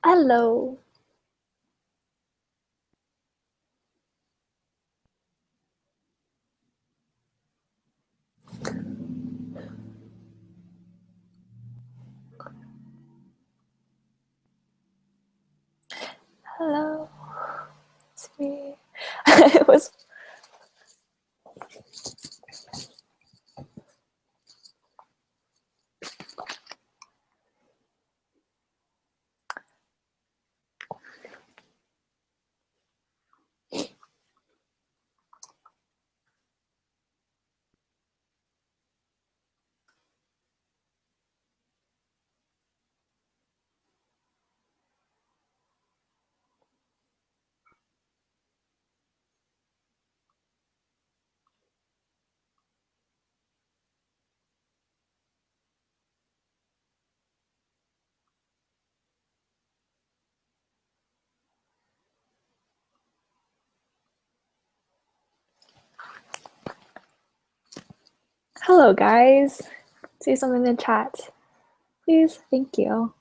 Hello. Hello. It's me. It was hello guys. Say something in the chat. Please. Thank you.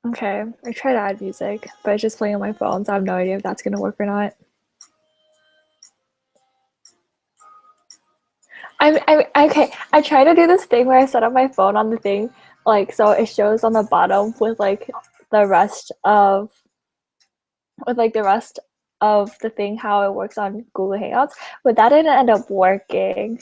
Okay, I tried to add music, but it's just playing on my phone, so I have no idea if that's gonna work or not. Okay. I try to do this thing where I set up my phone on the thing, like so it shows on the bottom with the rest of the rest of the thing how it works on Google Hangouts, but that didn't end up working.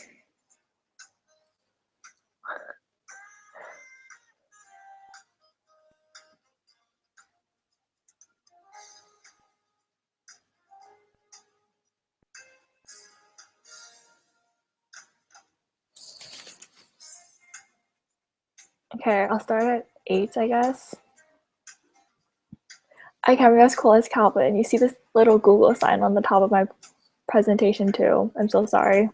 Okay, I'll start at 8, I guess. I can't be as cool as Calvin. You see this little Google sign on the top of my presentation too. I'm so sorry.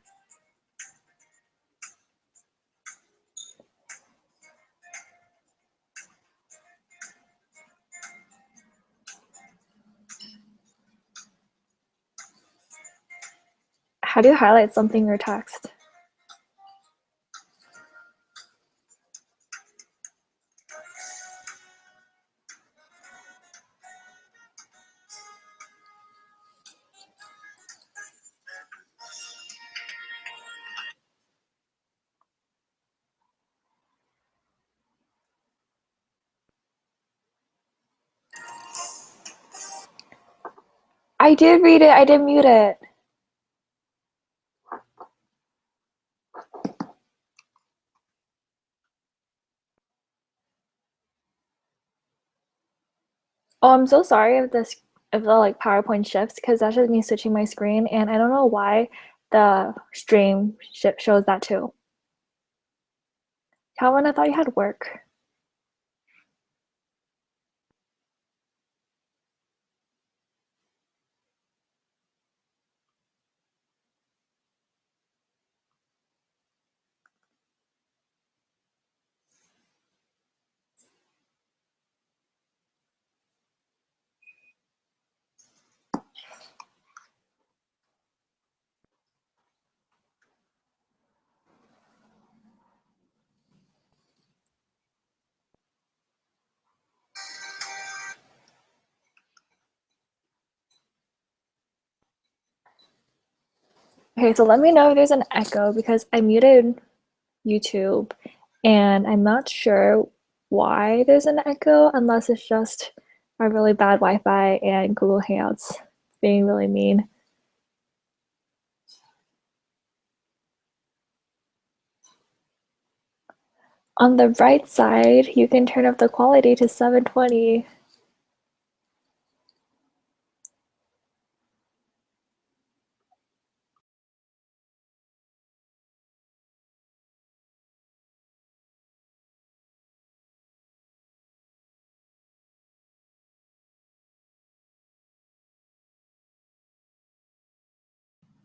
How do you highlight something or text? I did read it. I did mute it. Oh, I'm so sorry if the PowerPoint shifts because that's just me switching my screen, and I don't know why the stream shows that too. Calvin, I thought you had work. Okay, so let me know if there's an echo because I muted YouTube and I'm not sure why there's an echo unless it's just my really bad Wi-Fi and Google Hangouts being really mean. On the right side, you can turn up the quality to 720.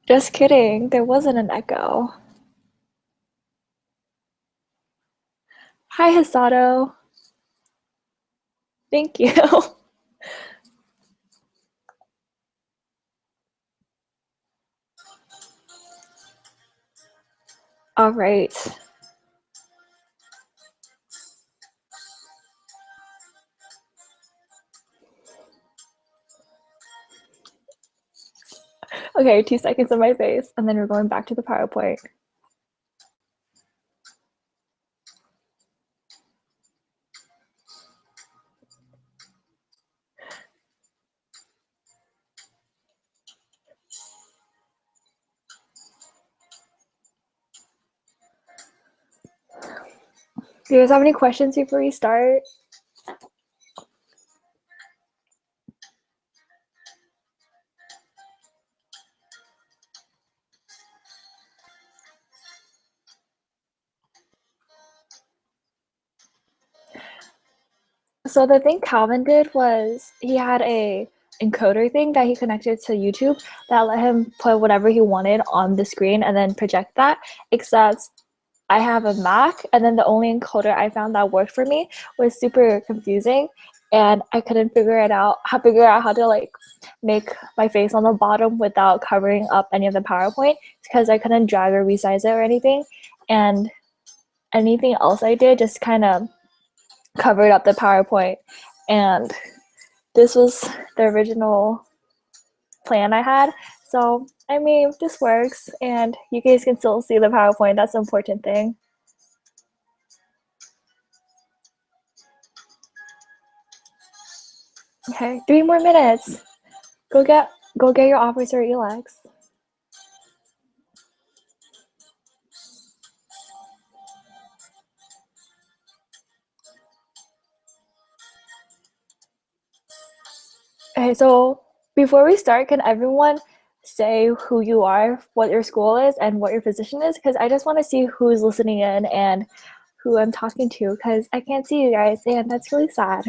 Just kidding, there wasn't an echo. Hi, Hisato. Thank you. All right. Okay, 2 seconds of my face, and then we're going back to the PowerPoint. Do you guys have any questions before we start? So the thing Calvin did was he had a encoder thing that he connected to YouTube that let him put whatever he wanted on the screen and then project that, except I have a Mac, and then the only encoder I found that worked for me was super confusing, and I couldn't figure out how to like make my face on the bottom without covering up any of the PowerPoint because I couldn't drag or resize it or anything, and anything else I did just kind of covered up the PowerPoint, and this was the original plan I had. So I mean, this works, and you guys can still see the PowerPoint. That's the important thing. Okay, 3 more minutes. Go get your officer Elex. Okay, so before we start, can everyone say who you are, what your school is, and what your position is? Because I just want to see who's listening in and who I'm talking to, because I can't see you guys, and that's really sad.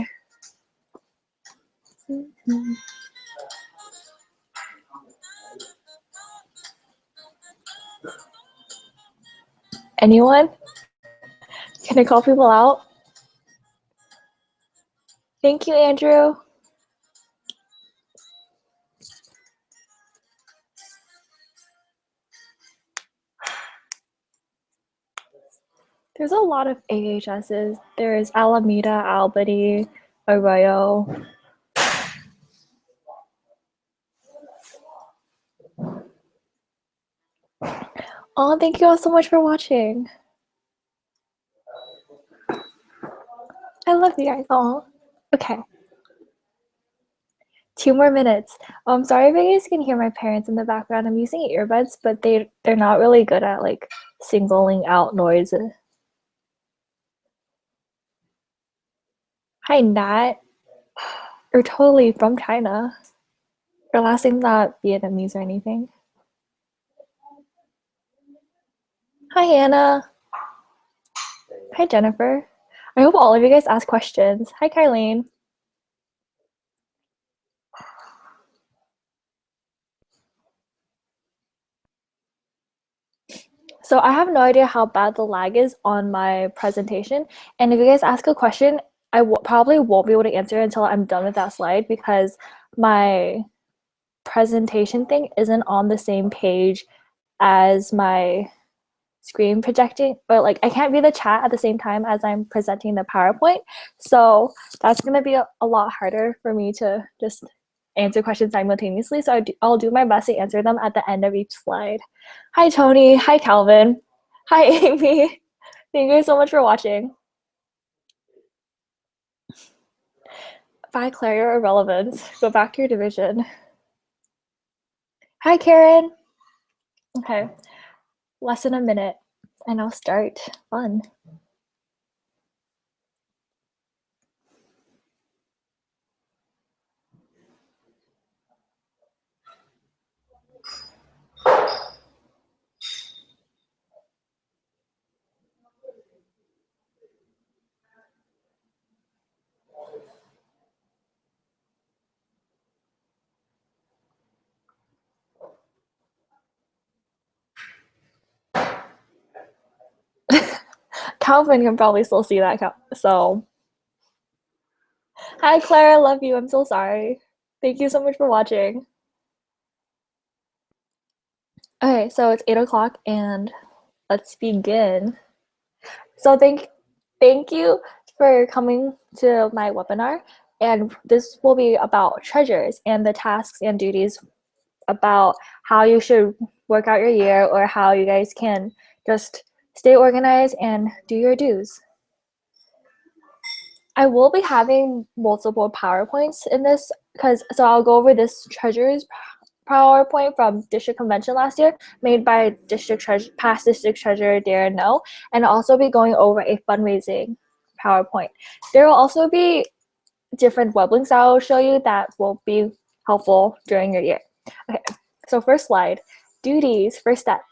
Anyone? Can I call people out? Thank you, Andrew. There's a lot of AHSs. There's Alameda, Albany, Arroyo. Oh, thank you all so much for watching. I love you guys all. Okay. 2 more minutes. I'm sorry if you guys can hear my parents in the background. I'm using earbuds, but they're not really good at like singling out noise. Hi, Nat. You're totally from China. Your last name's not Vietnamese or anything. Hi, Hannah. Hi, Jennifer. I hope all of you guys ask questions. Hi, Kylene. So I have no idea how bad the lag is on my presentation. And if you guys ask a question, I probably won't be able to answer it until I'm done with that slide because my presentation thing isn't on the same page as my screen projecting, but like I can't read the chat at the same time as I'm presenting the PowerPoint. So that's going to be a lot harder for me to just answer questions simultaneously, so I'll do my best to answer them at the end of each slide. Hi, Tony. Hi, Calvin. Hi, Amy. Thank you so much for watching. Bye, Claire. You're irrelevant. Go back to your division. Hi, Karen. Okay. Less than a minute, and I'll start. Fun. Calvin can probably still see that, so. Hi, Claire. I love you. I'm so sorry. Thank you so much for watching. Okay, so it's 8 o'clock, and let's begin. So thank you for coming to my webinar, and this will be about treasures and the tasks and duties about how you should work out your year, or how you guys can just stay organized and do your dues. I will be having multiple PowerPoints in this, so I'll go over this treasures PowerPoint from district convention last year, made by past district treasurer Darren No, and I'll also be going over a fundraising PowerPoint. There will also be different web links I will show you that will be helpful during your year. Okay, so first slide, duties, first steps.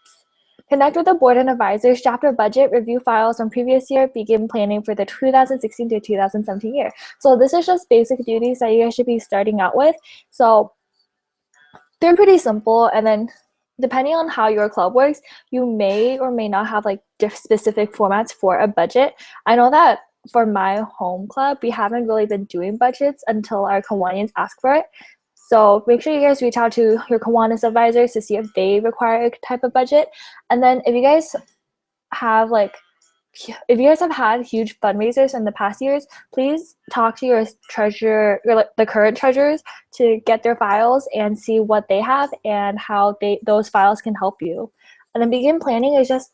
Connect with the board and advisors, draft a budget, review files from previous year, begin planning for the 2016 to 2017 year. So this is just basic duties that you guys should be starting out with. So they're pretty simple, and then depending on how your club works, you may or may not have like specific formats for a budget. I know that for my home club, we haven't really been doing budgets until our Kiwanians ask for it. So make sure you guys reach out to your Kiwanis advisors to see if they require a type of budget. And then if you guys have had huge fundraisers in the past years, please talk to your treasurer, the current treasurers, to get their files and see what they have and how those files can help you. And then begin planning is just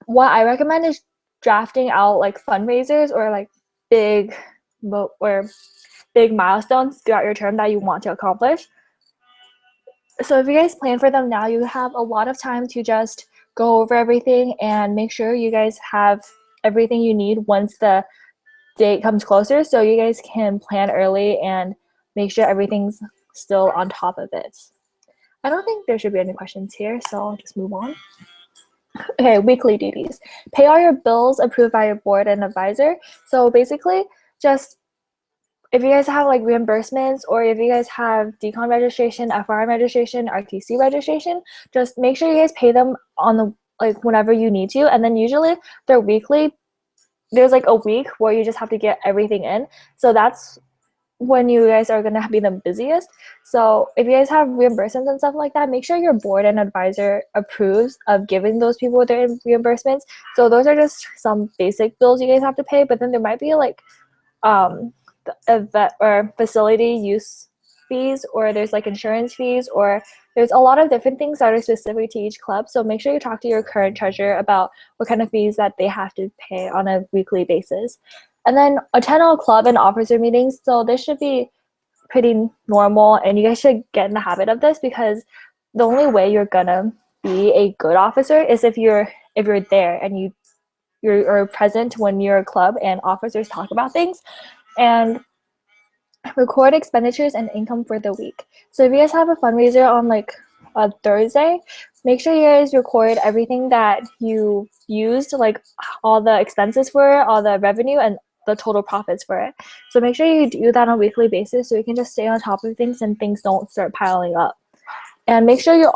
what I recommend is drafting out like fundraisers or like big milestones throughout your term that you want to accomplish. So if you guys plan for them now, you have a lot of time to just go over everything and make sure you guys have everything you need once the date comes closer, so you guys can plan early and make sure everything's still on top of it. I don't think there should be any questions here, so I'll just move on. Okay, weekly duties. Pay all your bills approved by your board and advisor. So basically, just if you guys have like reimbursements, or if you guys have decon registration, FRM registration, RTC registration, just make sure you guys pay them on the whenever you need to. And then usually they're weekly. There's like a week where you just have to get everything in. So that's when you guys are gonna be the busiest. So if you guys have reimbursements and stuff like that, make sure your board and advisor approves of giving those people their reimbursements. So those are just some basic bills you guys have to pay, but then there might be like event or facility use fees, or there's like insurance fees, or there's a lot of different things that are specific to each club. So make sure you talk to your current treasurer about what kind of fees that they have to pay on a weekly basis. And then attend all club and officer meetings. So this should be pretty normal, and you guys should get in the habit of this, because the only way you're gonna be a good officer is if you're there and you're present when your club and officers talk about things. And record expenditures and income for the week. So if you guys have a fundraiser on like a Thursday, make sure you guys record everything that you used, like all the expenses for it, all the revenue, and the total profits for it. So make sure you do that on a weekly basis, so you can just stay on top of things and things don't start piling up. And make sure you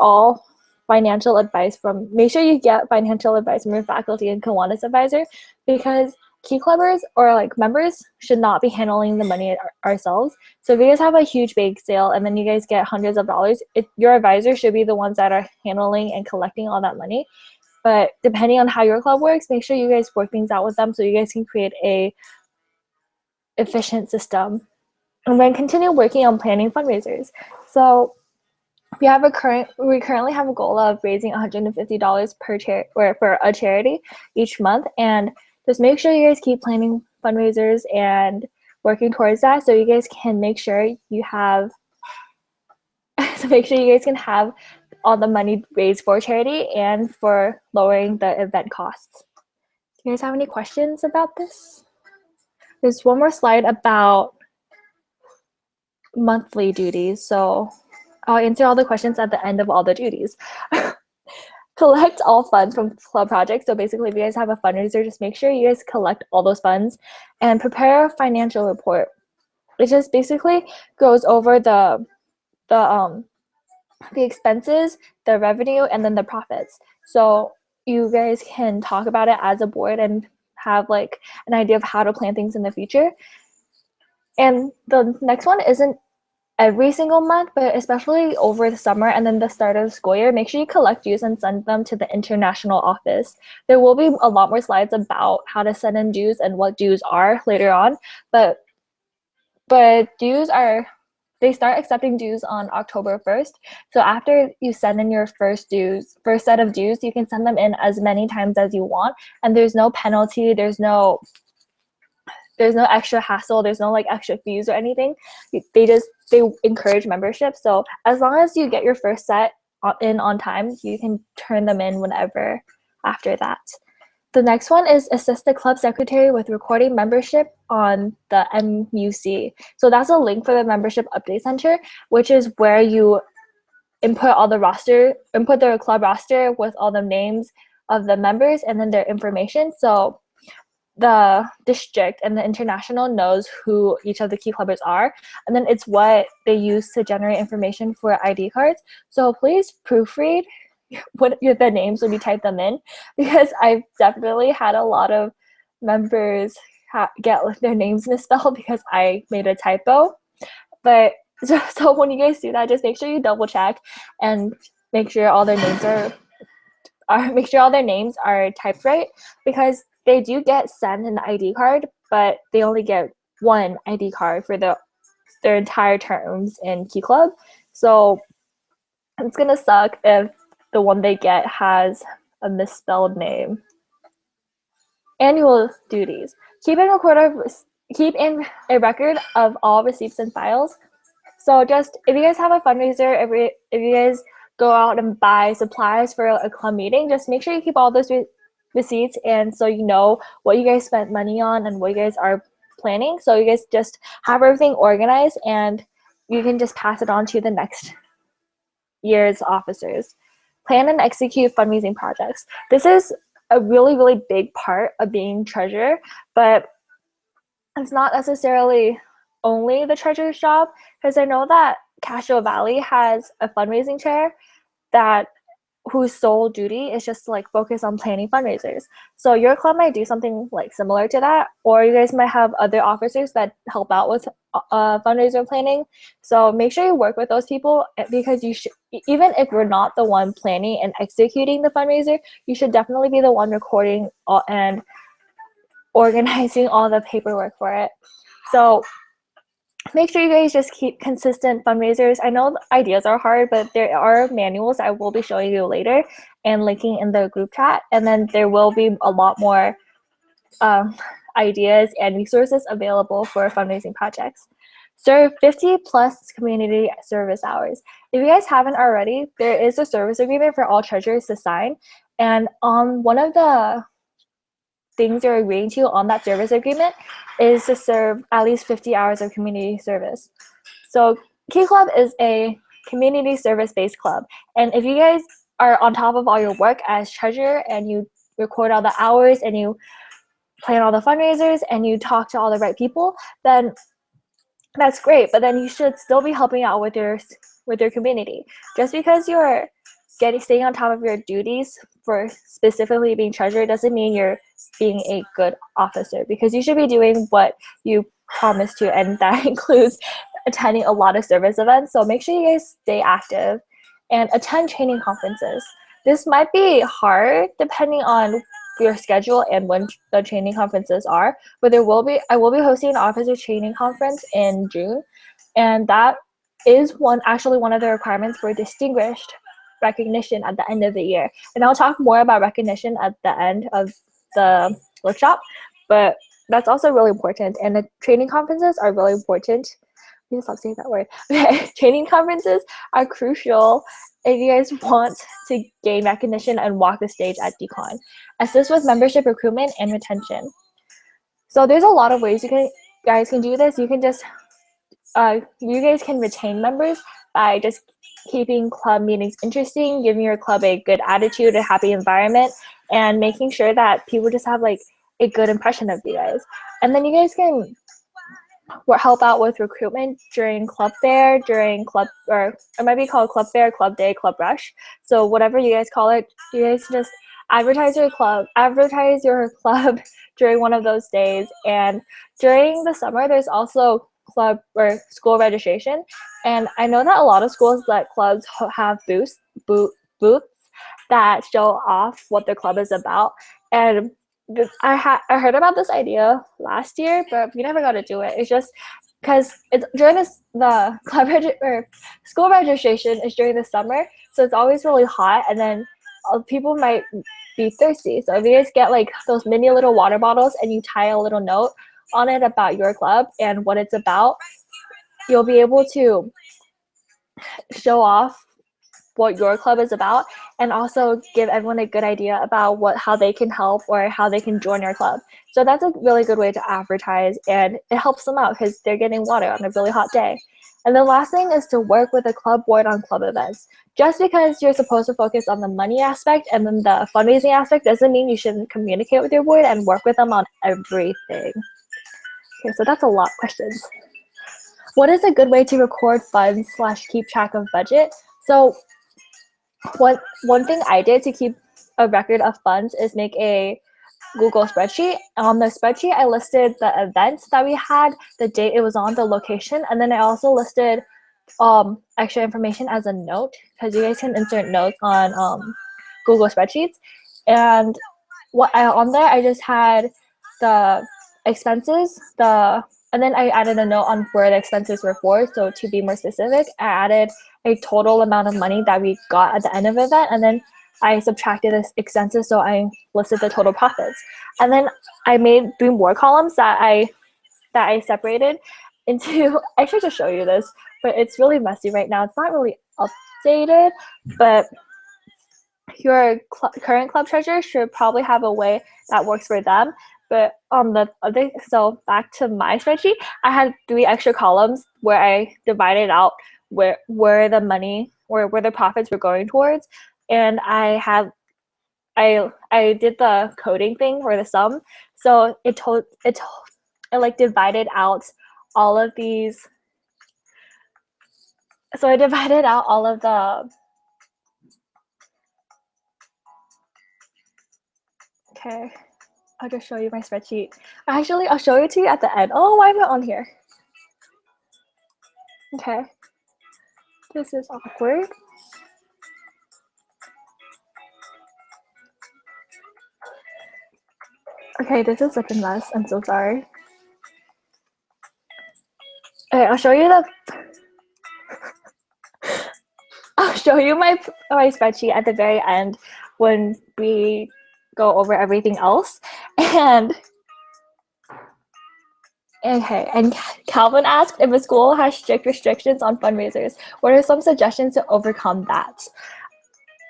make sure you get financial advice from your faculty and Kiwanis advisor, because key clubbers or like members should not be handling the money ourselves. So if you guys have a huge bake sale and then you guys get hundreds of dollars, your advisor should be the ones that are handling and collecting all that money. But depending on how your club works, make sure you guys work things out with them so you guys can create a efficient system and then continue working on planning fundraisers. So we currently have a goal of raising $150 or for a charity each month, and just make sure you guys keep planning fundraisers and working towards that, so you guys can make sure you have all the money raised for charity and for lowering the event costs. Do you guys have any questions about this? There's one more slide about monthly duties, so I'll answer all the questions at the end of all the duties. Collect all funds from club projects. So basically, if you guys have a fundraiser, just make sure you guys collect all those funds and prepare a financial report. It just basically goes over the expenses, the revenue, and then the profits. So you guys can talk about it as a board and have like an idea of how to plan things in the future. And the next one isn't every single month, but especially over the summer and then the start of the school year, make sure you collect dues and send them to the international office. There will be a lot more slides about how to send in dues and what dues are later on, but dues are, they start accepting dues on October 1st. So after you send in your first set of dues, you can send them in as many times as you want, and there's no penalty, there's no extra hassle, there's no like extra fees or anything. They encourage membership. So as long as you get your first set in on time, you can turn them in whenever after that. The next one is assist the club secretary with recording membership on the MUC. So that's a link for the membership update center, which is where you input the club roster with all the names of the members and then their information. So the district and the international knows who each of the key clubbers are, and then it's what they use to generate information for ID cards. So please proofread what the names when you type them in, because I've definitely had a lot of members get their names misspelled because I made a typo. But so when you guys do that, just make sure you double check and make sure all their names are typed right, because they do get sent an ID card, but they only get one ID card for their entire terms in Key Club. So it's gonna suck if the one they get has a misspelled name. Annual duties. Keep in a record of all receipts and files. So just if you guys have a fundraiser, if you guys go out and buy supplies for a club meeting, just make sure you keep all those receipts, and so you know what you guys spent money on and what you guys are planning. So you guys just have everything organized and you can just pass it on to the next year's officers. Plan and execute fundraising projects. This is a really, really big part of being treasurer, but it's not necessarily only the treasurer's job, because I know that Castro Valley has a fundraising chair whose sole duty is just to like focus on planning fundraisers. So your club might do something like similar to that, or you guys might have other officers that help out with fundraiser planning. So make sure you work with those people, because you should, even if you're not the one planning and executing the fundraiser, you should definitely be the one recording and organizing all the paperwork for it. So make sure you guys just keep consistent fundraisers. I know ideas are hard, but there are manuals I will be showing you later and linking in the group chat. And then there will be a lot more ideas and resources available for fundraising projects. Serve 50 plus community service hours. If you guys haven't already, there is a service agreement for all treasurers to sign. And one of the things you're agreeing to on that service agreement is to serve at least 50 hours of community service. So Key Club is a community service-based club. And if you guys are on top of all your work as treasurer and you record all the hours and you plan all the fundraisers and you talk to all the right people, then that's great. But then you should still be helping out with your community. Just because you're staying on top of your duties for specifically being treasurer doesn't mean you're being a good officer, because you should be doing what you promised to, and that includes attending a lot of service events. So make sure you guys stay active and attend training conferences. This might be hard depending on your schedule and when the training conferences are. But I will be hosting an officer training conference in June, and that is actually one of the requirements for distinguished recognition at the end of the year. And I'll talk more about recognition at the end of the workshop, but that's also really important. And the training conferences are really important. You stop saying that word. Okay, training conferences are crucial if you guys want to gain recognition and walk the stage at DCON. Assist with membership recruitment and retention. So there's a lot of ways you guys can do this. You can just you guys can retain members by just keeping club meetings interesting, giving your club a good attitude, a happy environment, and making sure that people just have like a good impression of you guys. And then you guys can help out with recruitment during club fair, or it might be called club fair, club day, club rush. So whatever you guys call it, you guys just advertise your club during one of those days. And during the summer, there's also club or school registration. And I know that a lot of schools let clubs have booths that show off what their club is about. And I heard about this idea last year, but we never got to do it. It's just because it's during the school registration is during the summer, so it's always really hot, and then people might be thirsty. So if you guys get like those mini little water bottles and you tie a little note on it about your club and what it's about, you'll be able to show off what your club is about, and also give everyone a good idea about how they can help or how they can join your club. So that's a really good way to advertise, and it helps them out because they're getting water on a really hot day. And the last thing is to work with a club board on club events. Just because you're supposed to focus on the money aspect and then the fundraising aspect doesn't mean you shouldn't communicate with your board and work with them on everything. Okay, so that's a lot of questions. What is a good way to record funds / keep track of budget? So one thing I did to keep a record of funds is make a Google spreadsheet. On the spreadsheet, I listed the events that we had, the date it was on, the location, and then I also listed extra information as a note, because you guys can insert notes on Google spreadsheets. And on there, I just had the expenses, and then I added a note on where the expenses were for. So to be more specific, I added a total amount of money that we got at the end of the event, and then I subtracted the expenses, so I listed the total profits. And then I made 3 more columns that I separated into. I should just show you this, but it's really messy right now. It's not really updated, but your current club treasurer should probably have a way that works for them. But on the other, so back to my spreadsheet, I had 3 extra columns where I divided out where the money or where the profits were going towards, and I did the coding thing for the sum, so it like divided out all of these. So I divided out all of the. Okay. I'll just show you my spreadsheet. Actually, I'll show it to you at the end. Oh, why am I on here? Okay. This is awkward. Okay, this is such a mess. I'm so sorry. Okay, I'll show you I'll show you my spreadsheet at the very end when we go over everything else. And okay, and Calvin asked if a school has strict restrictions on fundraisers. What are some suggestions to overcome that?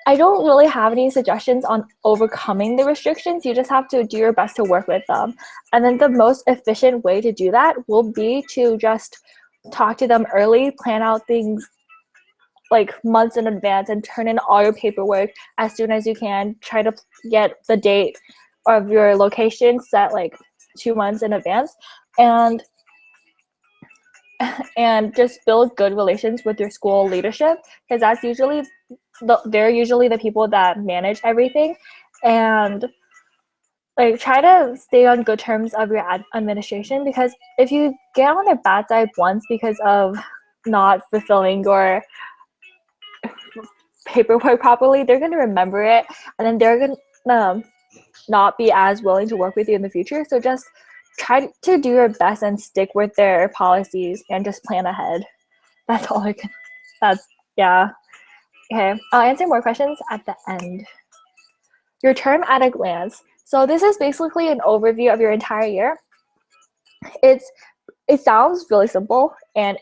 I don't really have any suggestions on overcoming the restrictions. You just have to do your best to work with them. And then the most efficient way to do that will be to just talk to them early, plan out things like months in advance, and turn in all your paperwork as soon as you can. Try to get the date of your location set like 2 months in advance, and just build good relations with your school leadership, because that's usually they're usually the people that manage everything. And like try to stay on good terms of your administration, because if you get on their bad side once because of not fulfilling your paperwork properly, they're going to remember it, and then they're going to not be as willing to work with you in the future. So just try to do your best and stick with their policies and just plan ahead. That's all I can. That's, yeah. Okay, I'll answer more questions at the end. Your term at a glance. So this is basically an overview of your entire year. It sounds really simple, and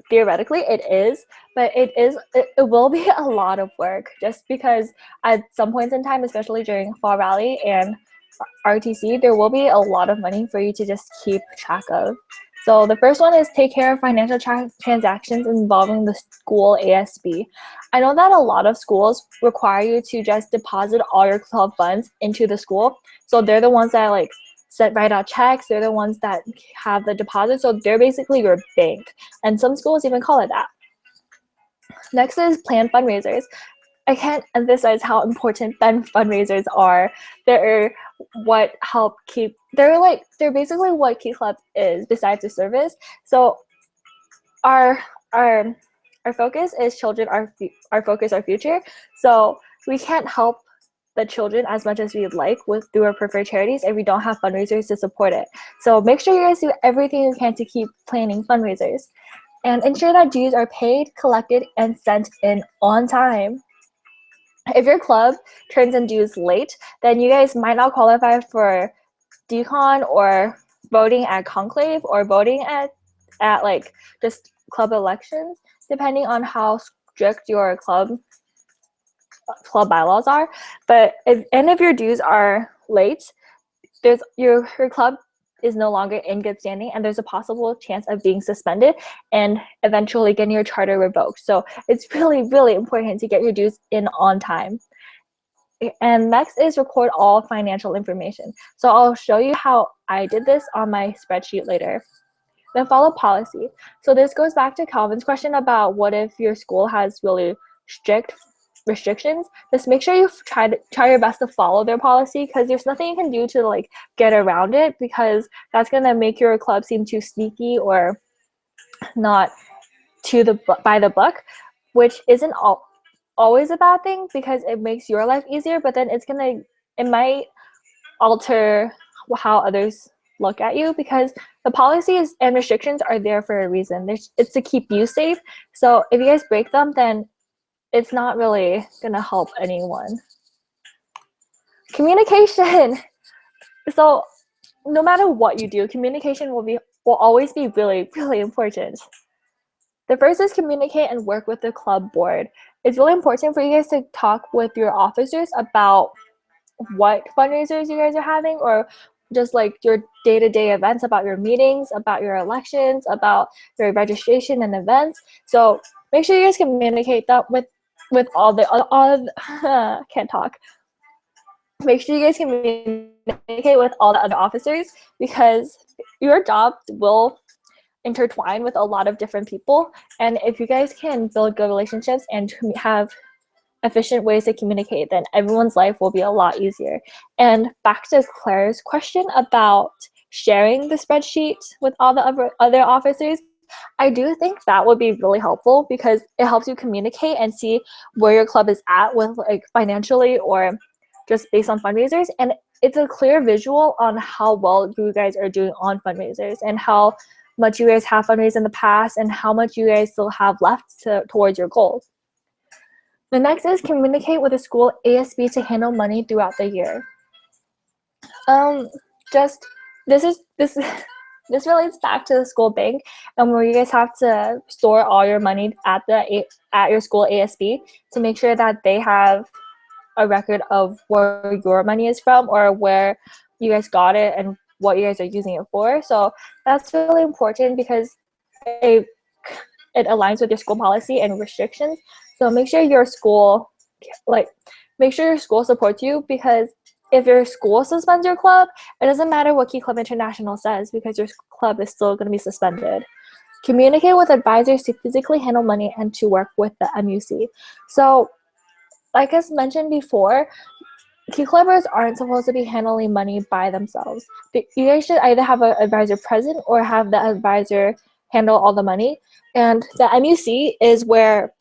theoretically it is, but it will be a lot of work, just because at some points in time, especially during Fall Rally and RTC, there will be a lot of money for you to just keep track of. So the first one is take care of financial transactions involving the school ASB. I know that a lot of schools require you to just deposit all your club funds into the school. So they're the ones that like write out checks. They're the ones that have the deposit. So they're basically your bank. And some schools even call it that. Next is plan fundraisers. I can't emphasize how important fundraisers are. They're what help keep, they're basically what Key Club is besides the service. So our focus is children, our focus, our future. So we can't help the children as much as we'd like through our preferred charities if we don't have fundraisers to support it. So make sure you guys do everything you can to keep planning fundraisers, and ensure that dues are paid, collected, and sent in on time. If your club turns in dues late, then you guys might not qualify for decon or voting at conclave or voting at like just club elections, depending on how strict your club bylaws are. But if your dues are late, there's your club is no longer in good standing, and there's a possible chance of being suspended and eventually getting your charter revoked. So it's really, really important to get your dues in on time. And next is record all financial information. So I'll show you how I did this on my spreadsheet later. Then follow policy. So this goes back to Calvin's question about what if your school has really strict restrictions. Just make sure you try your best to follow their policy, because there's nothing you can do to like get around it, because that's gonna make your club seem too sneaky or not by the book, which isn't always a bad thing, because it makes your life easier, but then it might alter how others look at you, because the policies and restrictions are there for a reason. It's to keep you safe. So if you guys break them, then it's not really gonna help anyone. Communication. So no matter what you do, communication will always be really, really important. The first is communicate and work with the club board. It's really important for you guys to talk with your officers about what fundraisers you guys are having, or just like your day-to-day events, about your meetings, about your elections, about your registration and events. So make sure you guys communicate that with can't talk. Make sure you guys communicate with all the other officers, because your job will intertwine with a lot of different people. And if you guys can build good relationships and have efficient ways to communicate, then everyone's life will be a lot easier. And back to Claire's question about sharing the spreadsheet with all the other officers, I do think that would be really helpful, because it helps you communicate and see where your club is at with like financially or just based on fundraisers. And it's a clear visual on how well you guys are doing on fundraisers, and how much you guys have fundraised in the past, and how much you guys still have left towards your goals. The next is communicate with the school ASB to handle money throughout the year. This relates back to the school bank, and where you guys have to store all your money at your school ASB to make sure that they have a record of where your money is from, or where you guys got it and what you guys are using it for. So that's really important, because it aligns with your school policy and restrictions. So make sure your school supports you, because if your school suspends your club, it doesn't matter what Key Club International says, because your club is still going to be suspended. Communicate with advisors to physically handle money and to work with the MUC. So like I mentioned before, Key Clubbers aren't supposed to be handling money by themselves. You guys should either have an advisor present or have the advisor handle all the money. And the MUC is where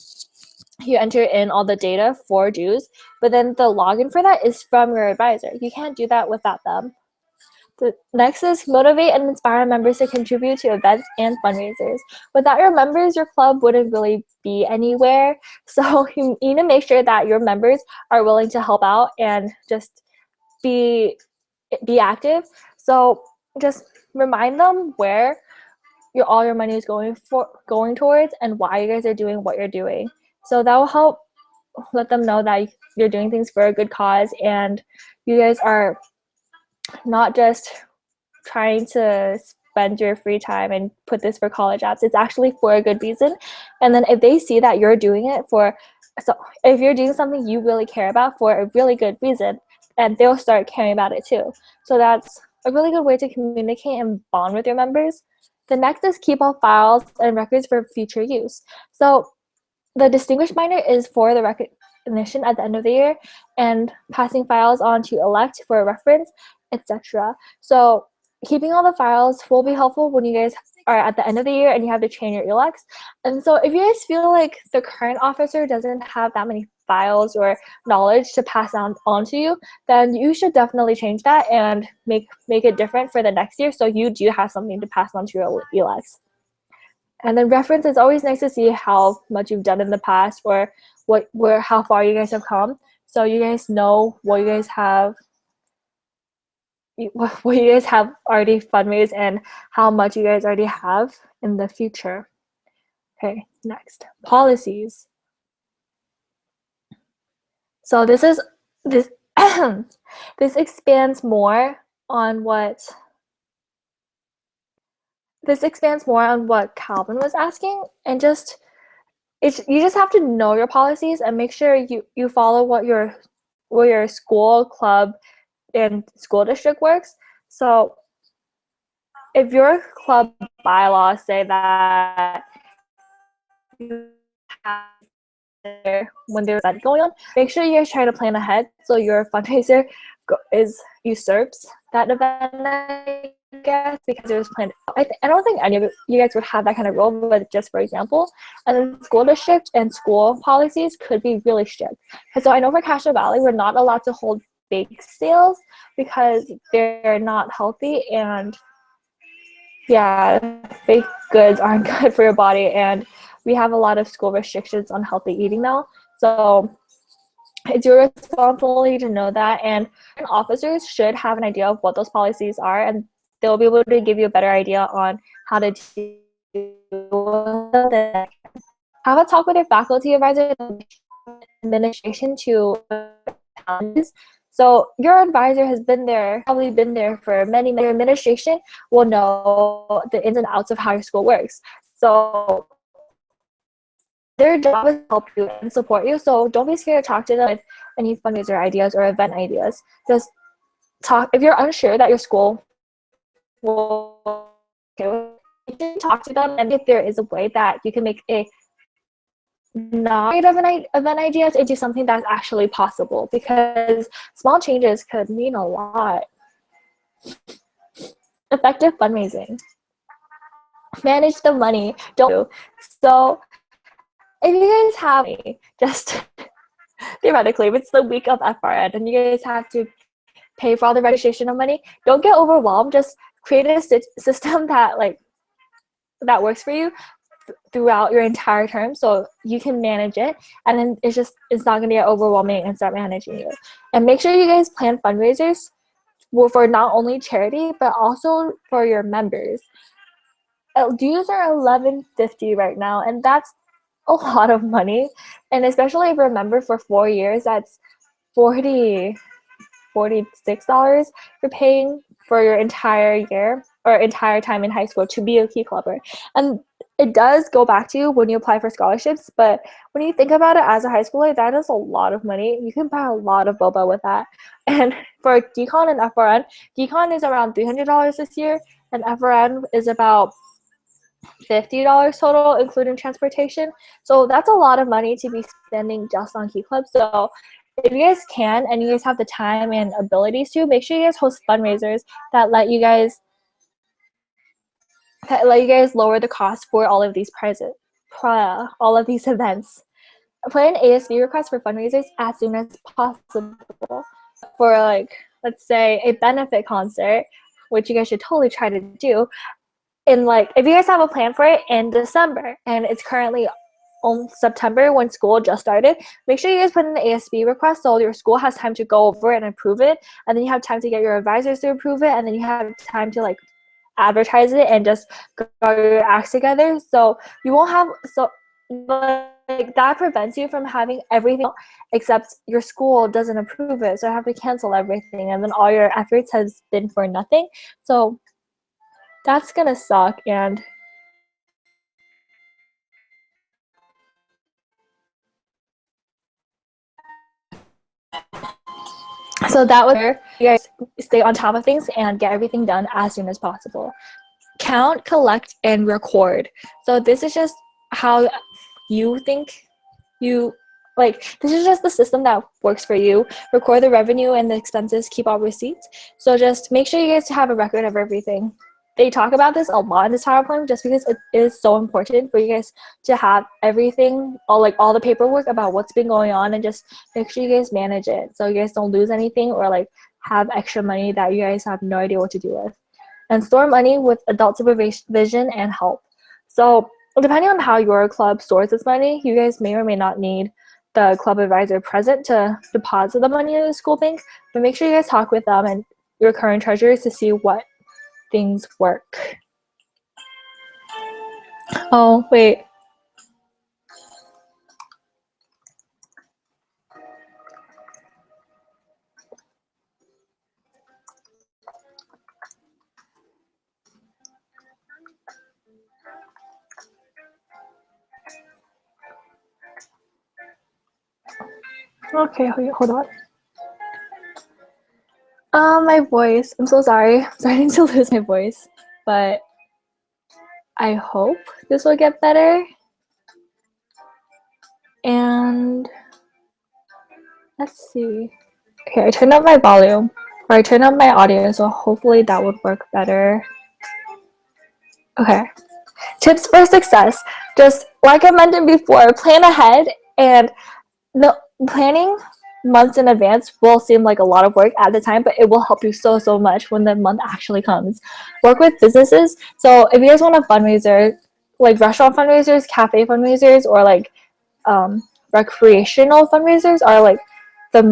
you enter in all the data for dues, but then the login for that is from your advisor. You can't do that without them. The next is motivate and inspire members to contribute to events and fundraisers. Without your members, your club wouldn't really be anywhere. So you need to make sure that your members are willing to help out and just be active. So just remind them where all your money is going towards and why you guys are doing what you're doing. So that will help let them know that you're doing things for a good cause and you guys are not just trying to spend your free time and put this for college apps. It's actually for a good reason. And then if they see that you're doing it if you're doing something you really care about for a really good reason, and they'll start caring about it too. So that's a really good way to communicate and bond with your members. The next is keep all files and records for future use. So the distinguished minor is for the recognition at the end of the year and passing files on to elect for reference, etc. So keeping all the files will be helpful when you guys are at the end of the year and you have to train your elects. And so if you guys feel like the current officer doesn't have that many files or knowledge to pass on to you, then you should definitely change that and make it different for the next year so you do have something to pass on to your elects. And then reference, is always nice to see how much you've done in the past or how far you guys have come. So you guys know what you guys have already fundraised and how much you guys already have in the future. Okay, next, policies. So this this expands more on what Calvin was asking, and you just have to know your policies and make sure you follow what your school, club, and school district works. So if your club bylaws say that you have when there's that going on, make sure you guys try to plan ahead so your fundraiser usurps that event, I guess, because it was planned. I don't think any of you guys would have that kind of rule, but just for example. And then school district and school policies could be really strict. So I know for Castro Valley, we're not allowed to hold bake sales because they're not healthy, and yeah, fake goods aren't good for your body, and we have a lot of school restrictions on healthy eating now. So it's your responsibility to know that, and officers should have an idea of what those policies are, and they'll be able to give you a better idea on how to deal with it. Have a talk with your faculty advisor and administration to challenges. So your advisor has probably been there for many. Your administration will know the ins and outs of how your school works. So their job is to help you and support you. So don't be scared to talk to them with any fundraiser ideas or event ideas. Just talk. If you're unsure that your school will you can talk to them, and if there is a way that you can make a not of an event ideas into something that's actually possible, because small changes could mean a lot. Effective fundraising. Manage the money. Don't. So if you guys have just theoretically, if it's the week of FRN and you guys have to pay for all the registration of money, don't get overwhelmed. Just create a system that works for you throughout your entire term, so you can manage it, and then it's not going to get overwhelming and start managing you. And make sure you guys plan fundraisers for not only charity but also for your members. Dues are $11.50 right now, and that's a lot of money, and especially if you're a member for 4 years, that's $46 you're paying for your entire year or entire time in high school to be a Key Clubber. And it does go back to you when you apply for scholarships, but when you think about it as a high schooler, that is a lot of money. You can buy a lot of boba with that. And for DCON and FRN, DCON is around $300 this year, and FRN is about $50 total, including transportation. So that's a lot of money to be spending just on Key Club. So if you guys can, and you guys have the time and abilities to, make sure you guys host fundraisers that let you guys lower the cost for all of these events. put in ASB requests for fundraisers as soon as possible. For like, let's say a benefit concert, which you guys should totally try to do, in like, if you guys have a plan for it in December and it's currently on September when school just started, make sure you guys put in the ASB request so your school has time to go over it and approve it, and then you have time to get your advisors to approve it, and then you have time to like advertise it and just get your acts together. So you won't have, so like that prevents you from having everything except your school doesn't approve it, so I have to cancel everything, and then all your efforts has been for nothing. So that's gonna suck. And so that was where you guys stay on top of things and get everything done as soon as possible. Count, collect, and record. So this is just how you think you like, this is just the system that works for you. Record the revenue and the expenses, keep all receipts. So just make sure you guys have a record of everything. They talk about this a lot in this PowerPoint just because it is so important for you guys to have everything, all the paperwork about what's been going on, and just make sure you guys manage it so you guys don't lose anything or like have extra money that you guys have no idea what to do with. And store money with adult supervision and help. So depending on how your club stores this money, you guys may or may not need the club advisor present to deposit the money in the school bank, but make sure you guys talk with them and your current treasurers to see what things work. Oh, wait. Okay, hold on. My voice. I'm so sorry. I'm starting to lose my voice, but I hope this will get better. And let's see. Okay, I turned up my volume, or I turned up my audio, so hopefully that would work better. Okay. Tips for success. Just like I mentioned before, plan ahead, and the planning months in advance will seem like a lot of work at the time, but it will help you so much when the month actually comes. Work with businesses. So if you guys want a fundraiser, like restaurant fundraisers, cafe fundraisers, or like recreational fundraisers are like the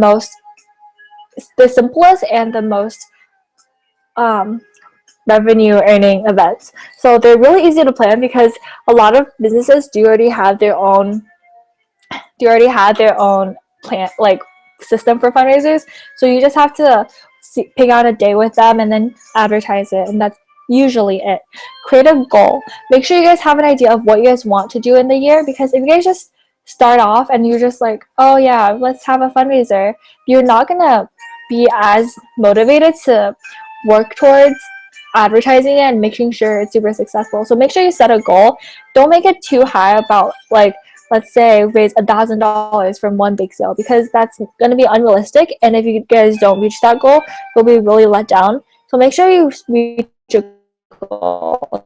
simplest and the most revenue earning events. So they're really easy to plan because a lot of businesses do already have their own plan, like system for fundraisers. So you just have to pick out a day with them and then advertise it, and that's usually it. Create a goal. Make sure you guys have an idea of what you guys want to do in the year, because if you guys just start off and you're just like, oh yeah, let's have a fundraiser, you're not gonna be as motivated to work towards advertising it and making sure it's super successful. So make sure you set a goal. Don't make it too high about like, let's say raise $1,000 from one big sale, because that's going to be unrealistic, and if you guys don't reach that goal, you'll be really let down. So make sure you reach your goal.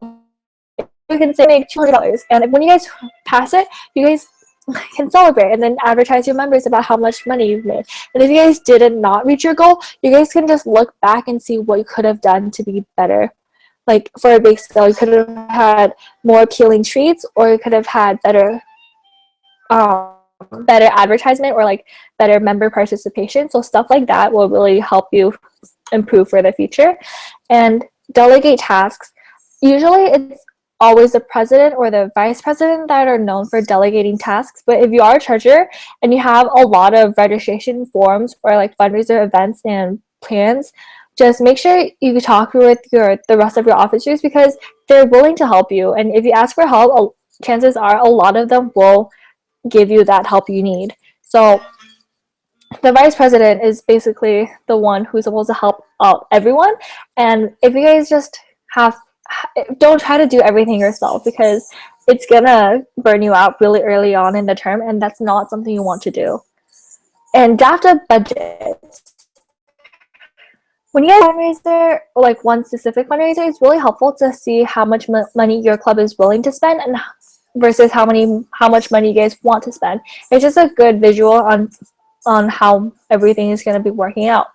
You can say make $200, and when you guys pass it, you guys can celebrate and then advertise your members about how much money you've made. And if you guys did not reach your goal, you guys can just look back and see what you could have done to be better. Like for a bake sale, you could have had more appealing treats, or you could have had better advertisement, or like better member participation. So stuff like that will really help you improve for the future. And delegate tasks. Usually it's always the president or the vice president that are known for delegating tasks, but if you are a treasurer and you have a lot of registration forms or like fundraiser events and plans, just make sure you talk with the rest of your officers, because they're willing to help you, and if you ask for help, chances are a lot of them will give you that help you need. So the vice president is basically the one who's supposed to help out everyone. And if you guys just don't try to do everything yourself, because it's gonna burn you out really early on in the term, and that's not something you want to do. And draft a budget. When you guys fundraiser, like one specific fundraiser, it's really helpful to see how much money your club is willing to spend, and versus how much money you guys want to spend. It's just a good visual on how everything is going to be working out.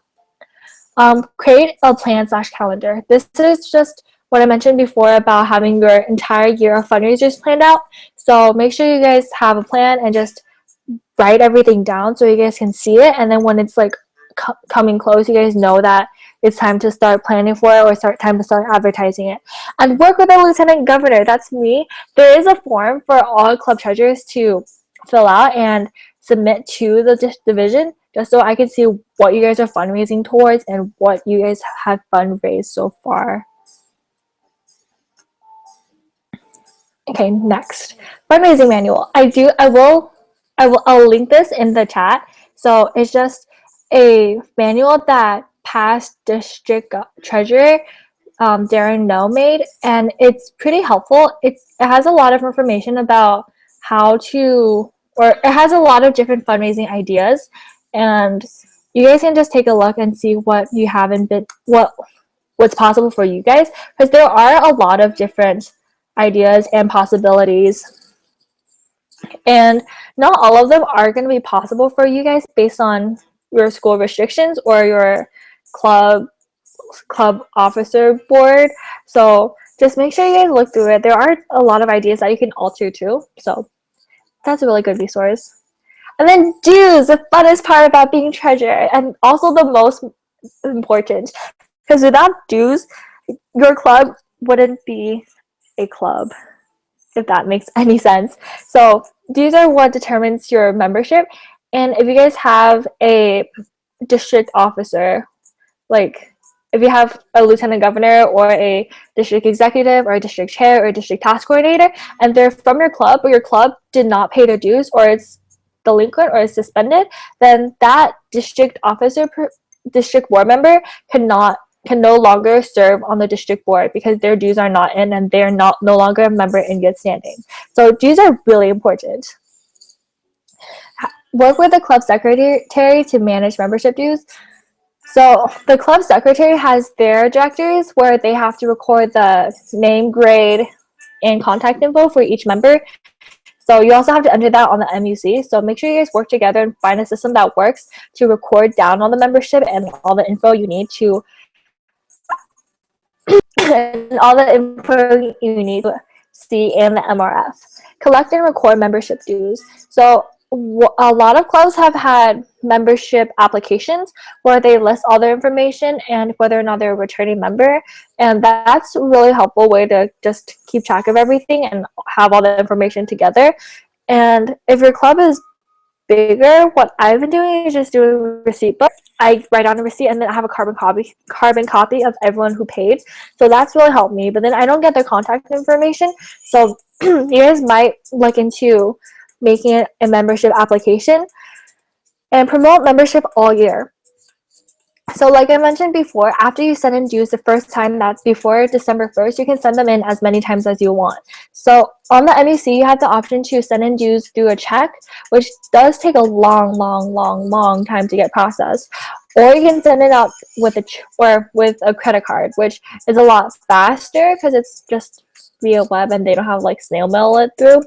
Create a plan/calendar. This is just what I mentioned before about having your entire year of fundraisers planned out. So make sure you guys have a plan and just write everything down so you guys can see it. And then when it's like coming close, you guys know that it's time to start planning for it or time to start advertising it. And work with a lieutenant governor. That's me. There is a form for all club treasurers to fill out and submit to the division, just so I can see what you guys are fundraising towards and what you guys have fundraised so far. Okay, next, fundraising manual. I'll link this in the chat. So it's just a manual that past district treasurer Darren No made, and it's pretty helpful. It has a lot of information about how to, or it has a lot of different fundraising ideas, and you guys can just take a look and see what you haven't been, what's possible for you guys, because there are a lot of different ideas and possibilities, and not all of them are going to be possible for you guys based on your school restrictions or your club officer board. So just make sure you guys look through it. There are a lot of ideas that you can alter too, so that's a really good resource. And then dues, the funnest part about being treasurer, and also the most important, because without dues, your club wouldn't be a club, if that makes any sense. So dues are what determines your membership, and if you guys have a district officer, like if you have a lieutenant governor or a district executive or a district chair or a district task coordinator, and they're from your club, but your club did not pay their dues, or it's delinquent or is suspended, then that district officer, district board member can no longer serve on the district board because their dues are not in and they're no longer a member in good standing. So dues are really important. Work with the club secretary to manage membership dues. So the club secretary has their directories where they have to record the name, grade, and contact info for each member. So you also have to enter that on the MUC. So make sure you guys work together and find a system that works to record down all the membership and all the info you need to see in the MRF. Collect and record membership dues. So a lot of clubs have had membership applications where they list all their information and whether or not they're a returning member, and that's a really helpful way to just keep track of everything and have all the information together. And if your club is bigger, what I've been doing is just doing receipt book. I write down a receipt and then I have a carbon copy of everyone who paid. So that's really helped me. But then I don't get their contact information. So you guys might look into making it a membership application and promote membership all year. So like I mentioned before, after you send in dues the first time, that's before December 1st, you can send them in as many times as you want. So on the MUC, you have the option to send in dues through a check, which does take a long time to get processed. Or you can send it out with a credit card, which is a lot faster because it's just via web and they don't have like snail mail it through.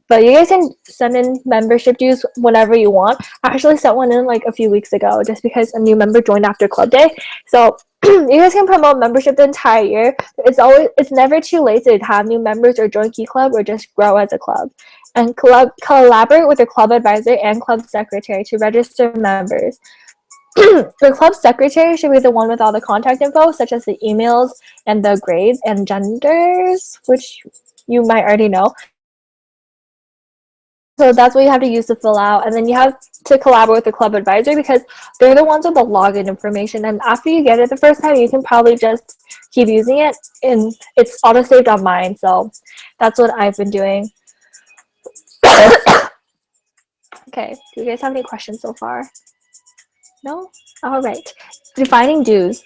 But you guys can send in membership dues whenever you want. I actually sent one in like a few weeks ago just because a new member joined after club day. So you guys can promote membership the entire year. It's never too late to have new members or join Key Club or just grow as a club. And collaborate with your club advisor and club secretary to register members. The club secretary should be the one with all the contact info, such as the emails and the grades and genders, which you might already know. So that's what you have to use to fill out. And then you have to collaborate with the club advisor because they're the ones with the login information. And after you get it the first time, you can probably just keep using it. And it's auto-saved on mine. So that's what I've been doing. Okay, do you guys have any questions so far? No? All right. Defining dues.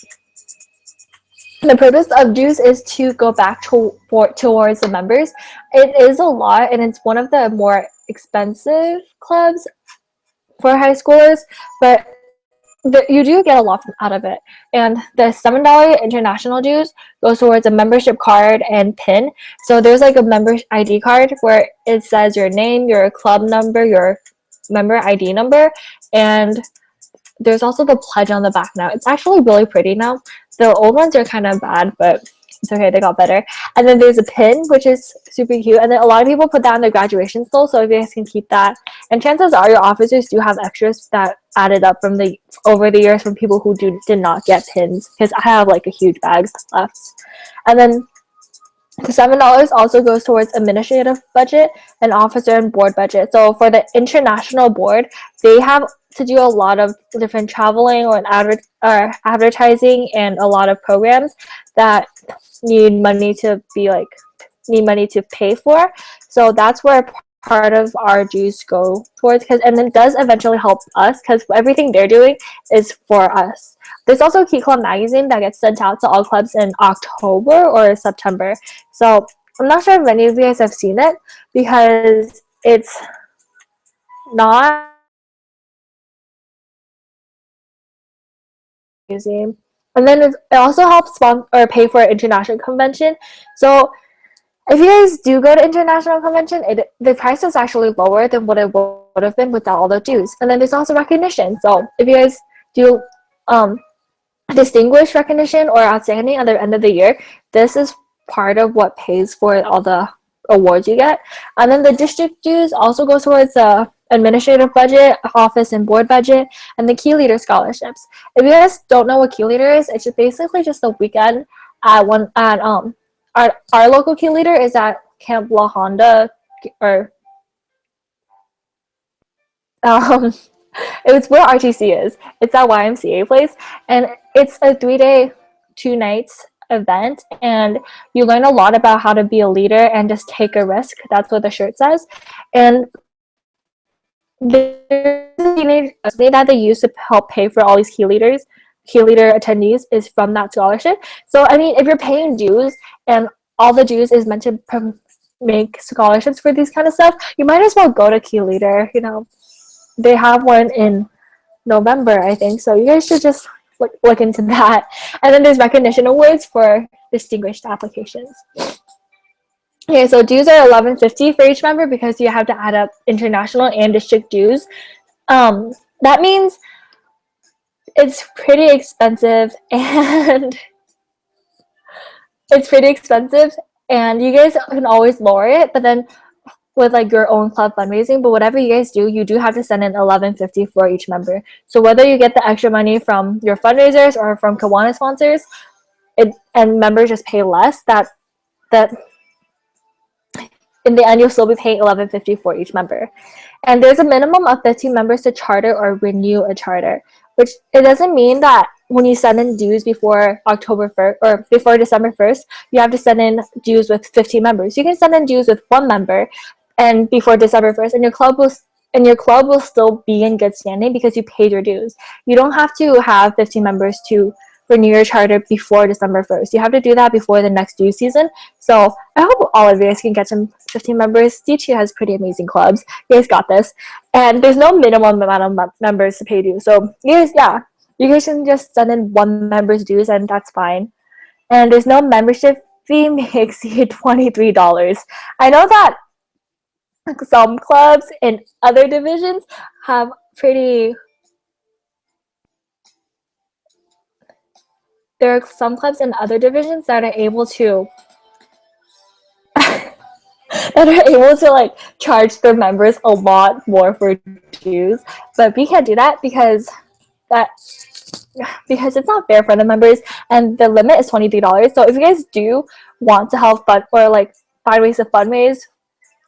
The purpose of dues is to go back towards the members. It is a lot, and it's one of the more expensive clubs for high schoolers, but you do get a lot out of it. And the $7 international dues goes towards a membership card and pin. So there's like a member ID card where it says your name, your club number, your member ID number, and there's also the pledge on the back now. It's actually really pretty now. The old ones are kind of bad, but it's okay, they got better. And then there's a pin, which is super cute. And then a lot of people put that on their graduation stole, so if you guys can keep that. And chances are your officers do have extras that added up from the over the years from people who did not get pins, because I have like a huge bag left. And then the $7 also goes towards administrative budget and officer and board budget. So for the international board, they have to do a lot of different traveling or advertising and a lot of programs that need money to pay for. So that's where part of our dues go towards, and it does eventually help us because everything they're doing is for us. There's also Key Club magazine that gets sent out to all clubs in October or September. So I'm not sure if many of you guys have seen it because it's not museum. And then it also helps sponsor or pay for an international convention. So if you guys do go to international convention, the price is actually lower than what it would have been without all the dues. And then there's also recognition. So if you guys do distinguished recognition or outstanding at the end of the year, this is part of what pays for all the awards you get. And then the district dues also goes towards the administrative budget, office and board budget, and the Key Leader scholarships. If you guys don't know what Key Leader is, it's basically just a weekend at our local Key Leader is at Camp La Honda, or it's where RTC is. It's at YMCA place, and it's a 3-day, 2 nights event, and you learn a lot about how to be a leader and just take a risk. That's what the shirt says. And the money that they use to help pay for all these Key Leader attendees is from that scholarship. So I mean, if you're paying dues and all the dues is meant to make scholarships for these kind of stuff, you might as well go to Key Leader. You know, they have one in November, I think, so you guys should just look into that. And then there's recognition awards for distinguished applications. Okay, so dues are $11.50 for each member because you have to add up international and district dues. That means it's pretty expensive, and you guys can always lower it, but then with like your own club fundraising, but whatever you guys do, you do have to send in $11.50 for each member. So whether you get the extra money from your fundraisers or from Kiwanis sponsors, and members just pay less, that in the end you'll still be paying $11.50 for each member. And there's a minimum of 15 members to charter or renew a charter, which it doesn't mean that when you send in dues before October 1st or before December 1st, you have to send in dues with 15 members. You can send in dues with 1 member and before December 1st, and your club will still be in good standing because you paid your dues. You don't have to have 15 members to renew your charter before December 1st. You have to do that before the next due season. So I hope all of you guys can get some 15 members. D2 has pretty amazing clubs. You guys got this. And there's no minimum amount of members to pay dues. So you guys can just send in 1 member's dues, and that's fine. And there's no membership fee may exceed $23. I know that some clubs in other divisions have there are some clubs in other divisions that are able to like charge their members a lot more for dues, but we can't do that because it's not fair for the members, and the limit is $23. So if you guys do want to help fund or like find ways to fundraise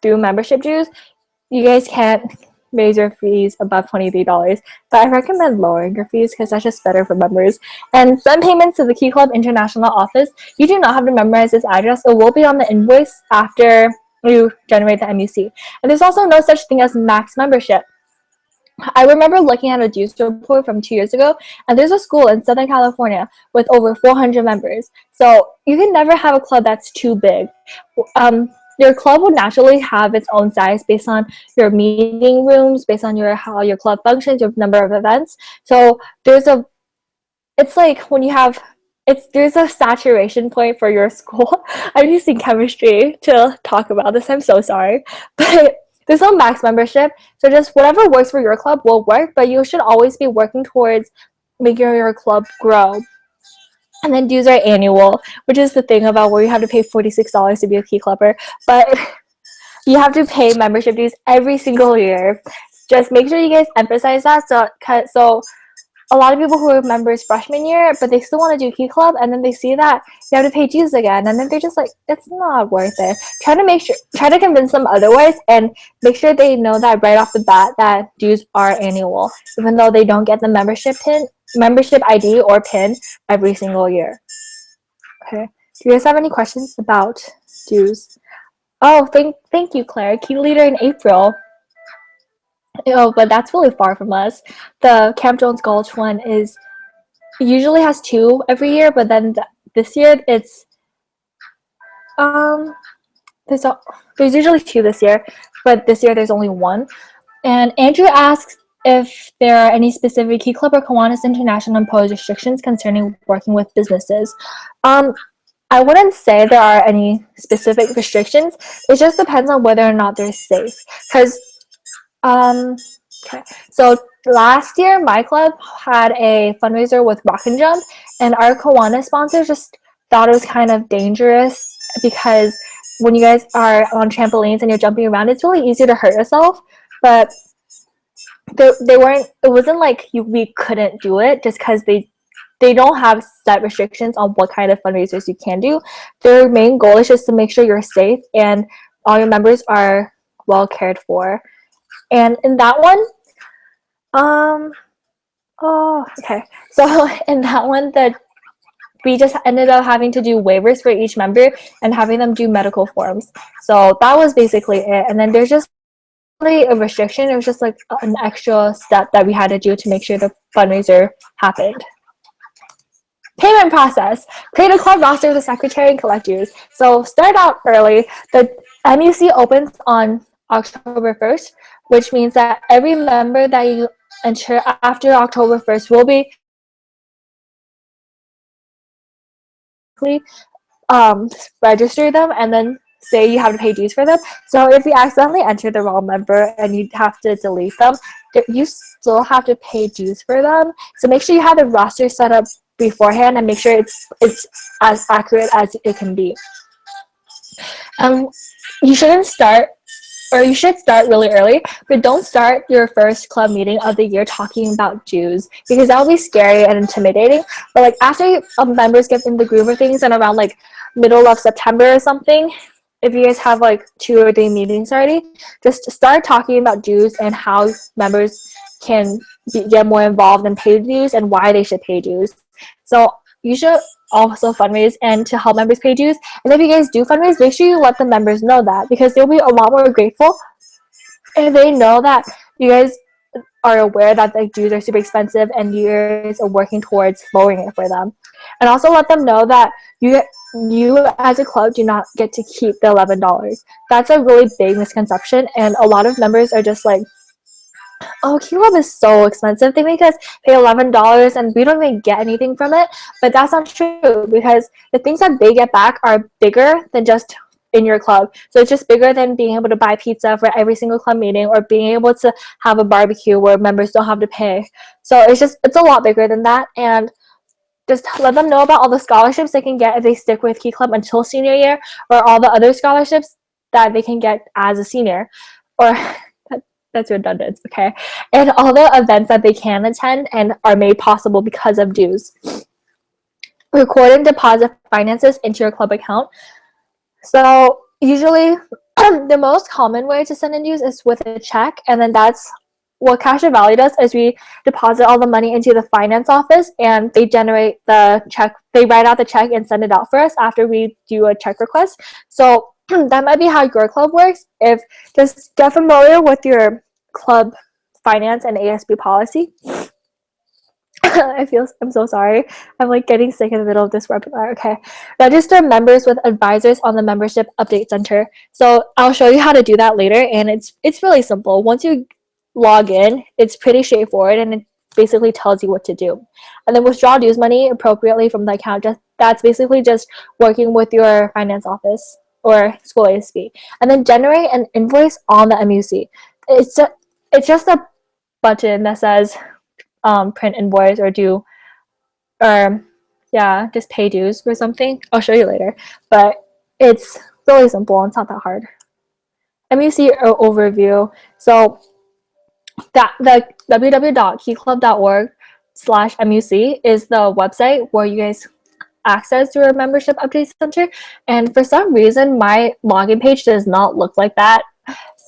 through membership dues, you guys can't raise your fees above $23, but I recommend lowering your fees because that's just better for members. And send payments to the Key Club International office. You do not have to memorize this address. It will be on the invoice after you generate the MUC. And there's also no such thing as max membership. I remember looking at a dues report from 2 years ago, and there's a school in Southern California with over 400 members. So you can never have a club that's too big. your club will naturally have its own size based on your meeting rooms, based on your how your club functions, your number of events. So it's like when you have there's a saturation point for your school. I'm using chemistry to talk about this. I'm so sorry, but there's no max membership. So just whatever works for your club will work, but you should always be working towards making your club grow. And then dues are annual, which is the thing about where you have to pay $46 to be a key clubber, but you have to pay membership dues every single year. Just make sure you guys emphasize that. So a lot of people who are members freshman year, but they still want to do key club, and then they see that you have to pay dues again, and then they're just like, it's not worth it. Try to convince them otherwise, and make sure they know that right off the bat that dues are annual, even though they don't get the membership ID or pin every single year. Okay. Do you guys have any questions about dues? Oh, thank you, Claire. Key leader in April. Oh, but that's really far from us. The Camp Jones Gulch one usually has 2 every year, but then this year it's there's there's usually 2 this year, but this year there's only 1. And Andrew asks if there are any specific Key Club or Kiwanis International imposed restrictions concerning working with businesses. I wouldn't say there are any specific restrictions. It just depends on whether or not they're safe. Because okay, so last year my club had a fundraiser with Rock and Jump, and our Kiwanis sponsors just thought it was kind of dangerous because when you guys are on trampolines and you're jumping around, it's really easy to hurt yourself. But they weren't. It wasn't like we couldn't do it just because they don't have set restrictions on what kind of fundraisers you can do. Their main goal is just to make sure you're safe and all your members are well cared for. And in that one, okay. So in that one, we just ended up having to do waivers for each member and having them do medical forms. So that was basically it. And then there's just really a restriction. It was just like an extra step that we had to do to make sure the fundraiser happened. Payment process. Create a club roster with a secretary and collect dues. So start out early. The MUC opens on October 1st, which means that every member that you enter after October 1st will be register them and then say you have to pay dues for them. So if you accidentally enter the wrong member and you have to delete them, you still have to pay dues for them. So make sure you have the roster set up beforehand and make sure it's as accurate as it can be. You shouldn't start, or you should start really early, but don't start your first club meeting of the year talking about dues because that will be scary and intimidating. But like after members get in the groove of things and around like middle of September or something, if you guys have like 2 or 3 meetings already, just start talking about dues and how members can get more involved and pay dues and why they should pay dues. So you should also fundraise and to help members pay dues. And if you guys do fundraise, make sure you let the members know that because they'll be a lot more grateful if they know that you guys are aware that the dues are super expensive and you guys are working towards lowering it for them. And also let them know that you as a club do not get to keep the $11. That's a really big misconception, and a lot of members are just like, oh, Key Club is so expensive. They make us pay $11 and we don't even get anything from it. But that's not true because the things that they get back are bigger than just in your club. So it's just bigger than being able to buy pizza for every single club meeting or being able to have a barbecue where members don't have to pay. So it's a lot bigger than that. And just let them know about all the scholarships they can get if they stick with Key Club until senior year, or all the other scholarships that they can get as a senior, or that's redundant, okay? And all the events that they can attend and are made possible because of dues. Record and deposit finances into your club account. So usually the most common way to send in dues is with a check, and then that's what Cash and Valley does is we deposit all the money into the finance office and they generate the check. They write out the check and send it out for us after we do a check request. So that might be how your club works. If just get familiar with your club finance and ASB policy. I'm so sorry. I'm like getting sick in the middle of this webinar. Okay. Register members with advisors on the membership update center. So I'll show you how to do that later, and it's really simple. Once you log in, it's pretty straightforward, and it basically tells you what to do. And then withdraw dues money appropriately from the account. Just that's basically just working with your finance office or school ASB. And then generate an invoice on the MUC. It's just a button that says print invoice or do or yeah, just pay dues or something. I'll show you later, but it's really simple. It's not that hard. MUC overview. So that the www.keyclub.org/MUC is the website where you guys access your membership update center. And for some reason, my login page does not look like that.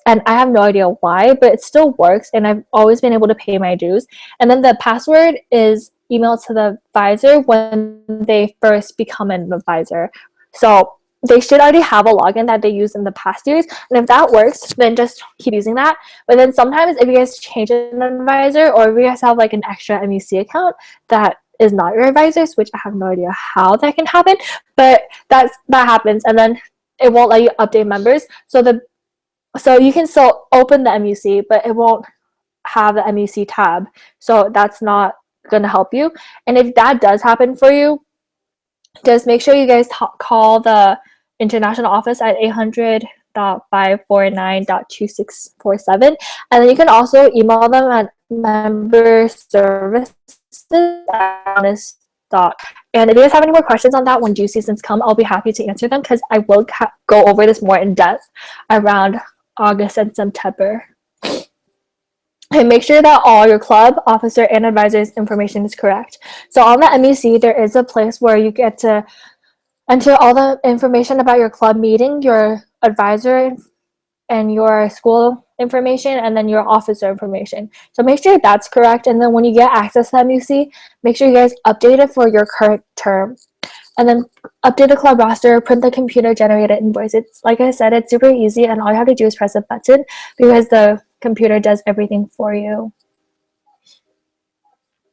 And I have no idea why, but it still works. And I've always been able to pay my dues. And then the password is emailed to the advisor when they first become an advisor. So they should already have a login that they use in the past years. And if that works, then just keep using that. But then sometimes if you guys change an advisor or if you guys have like an extra MUC account that is not your advisors, which I have no idea how that can happen, but that happens. And then it won't let you update members. So you can still open the MUC, but it won't have the MUC tab. So that's not going to help you. And if that does happen for you, just make sure you guys call the international office at 800.549.2647. And then you can also email them at member services. And if you guys have any more questions on that when due seasons come, I'll be happy to answer them because I will go over this more in depth around August and September. And make sure that all your club, officer, and advisor's information is correct. So on the MUC, there is a place where you get to enter all the information about your club meeting, your advisor, and your school information, and then your officer information. So make sure that's correct. And then when you get access to MUC, make sure you guys update it for your current term. And then update the club roster, print the computer generated invoice. It's like I said, it's super easy, and all you have to do is press a button because the computer does everything for you.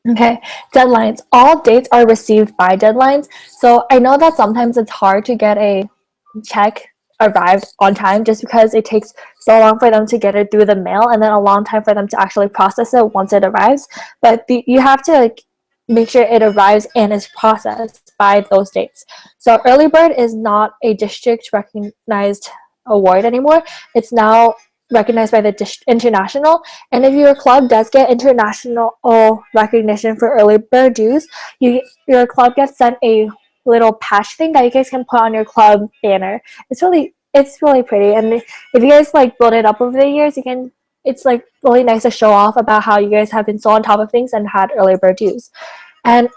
Okay, deadlines. All dates are received by deadlines. So I know that sometimes it's hard to get a check arrived on time just because it takes so long for them to get it through the mail and then a long time for them to actually process it once it arrives. But you have to make sure it arrives and is processed by those dates. So early bird is not a district recognized award anymore. It's now recognized by the international. And if your club does get international recognition for early bird dues, your club gets sent a little patch thing that you guys can put on your club banner. It's really pretty. And if you guys like build it up over the years, it's like really nice to show off about how you guys have been so on top of things and had early bird dues. And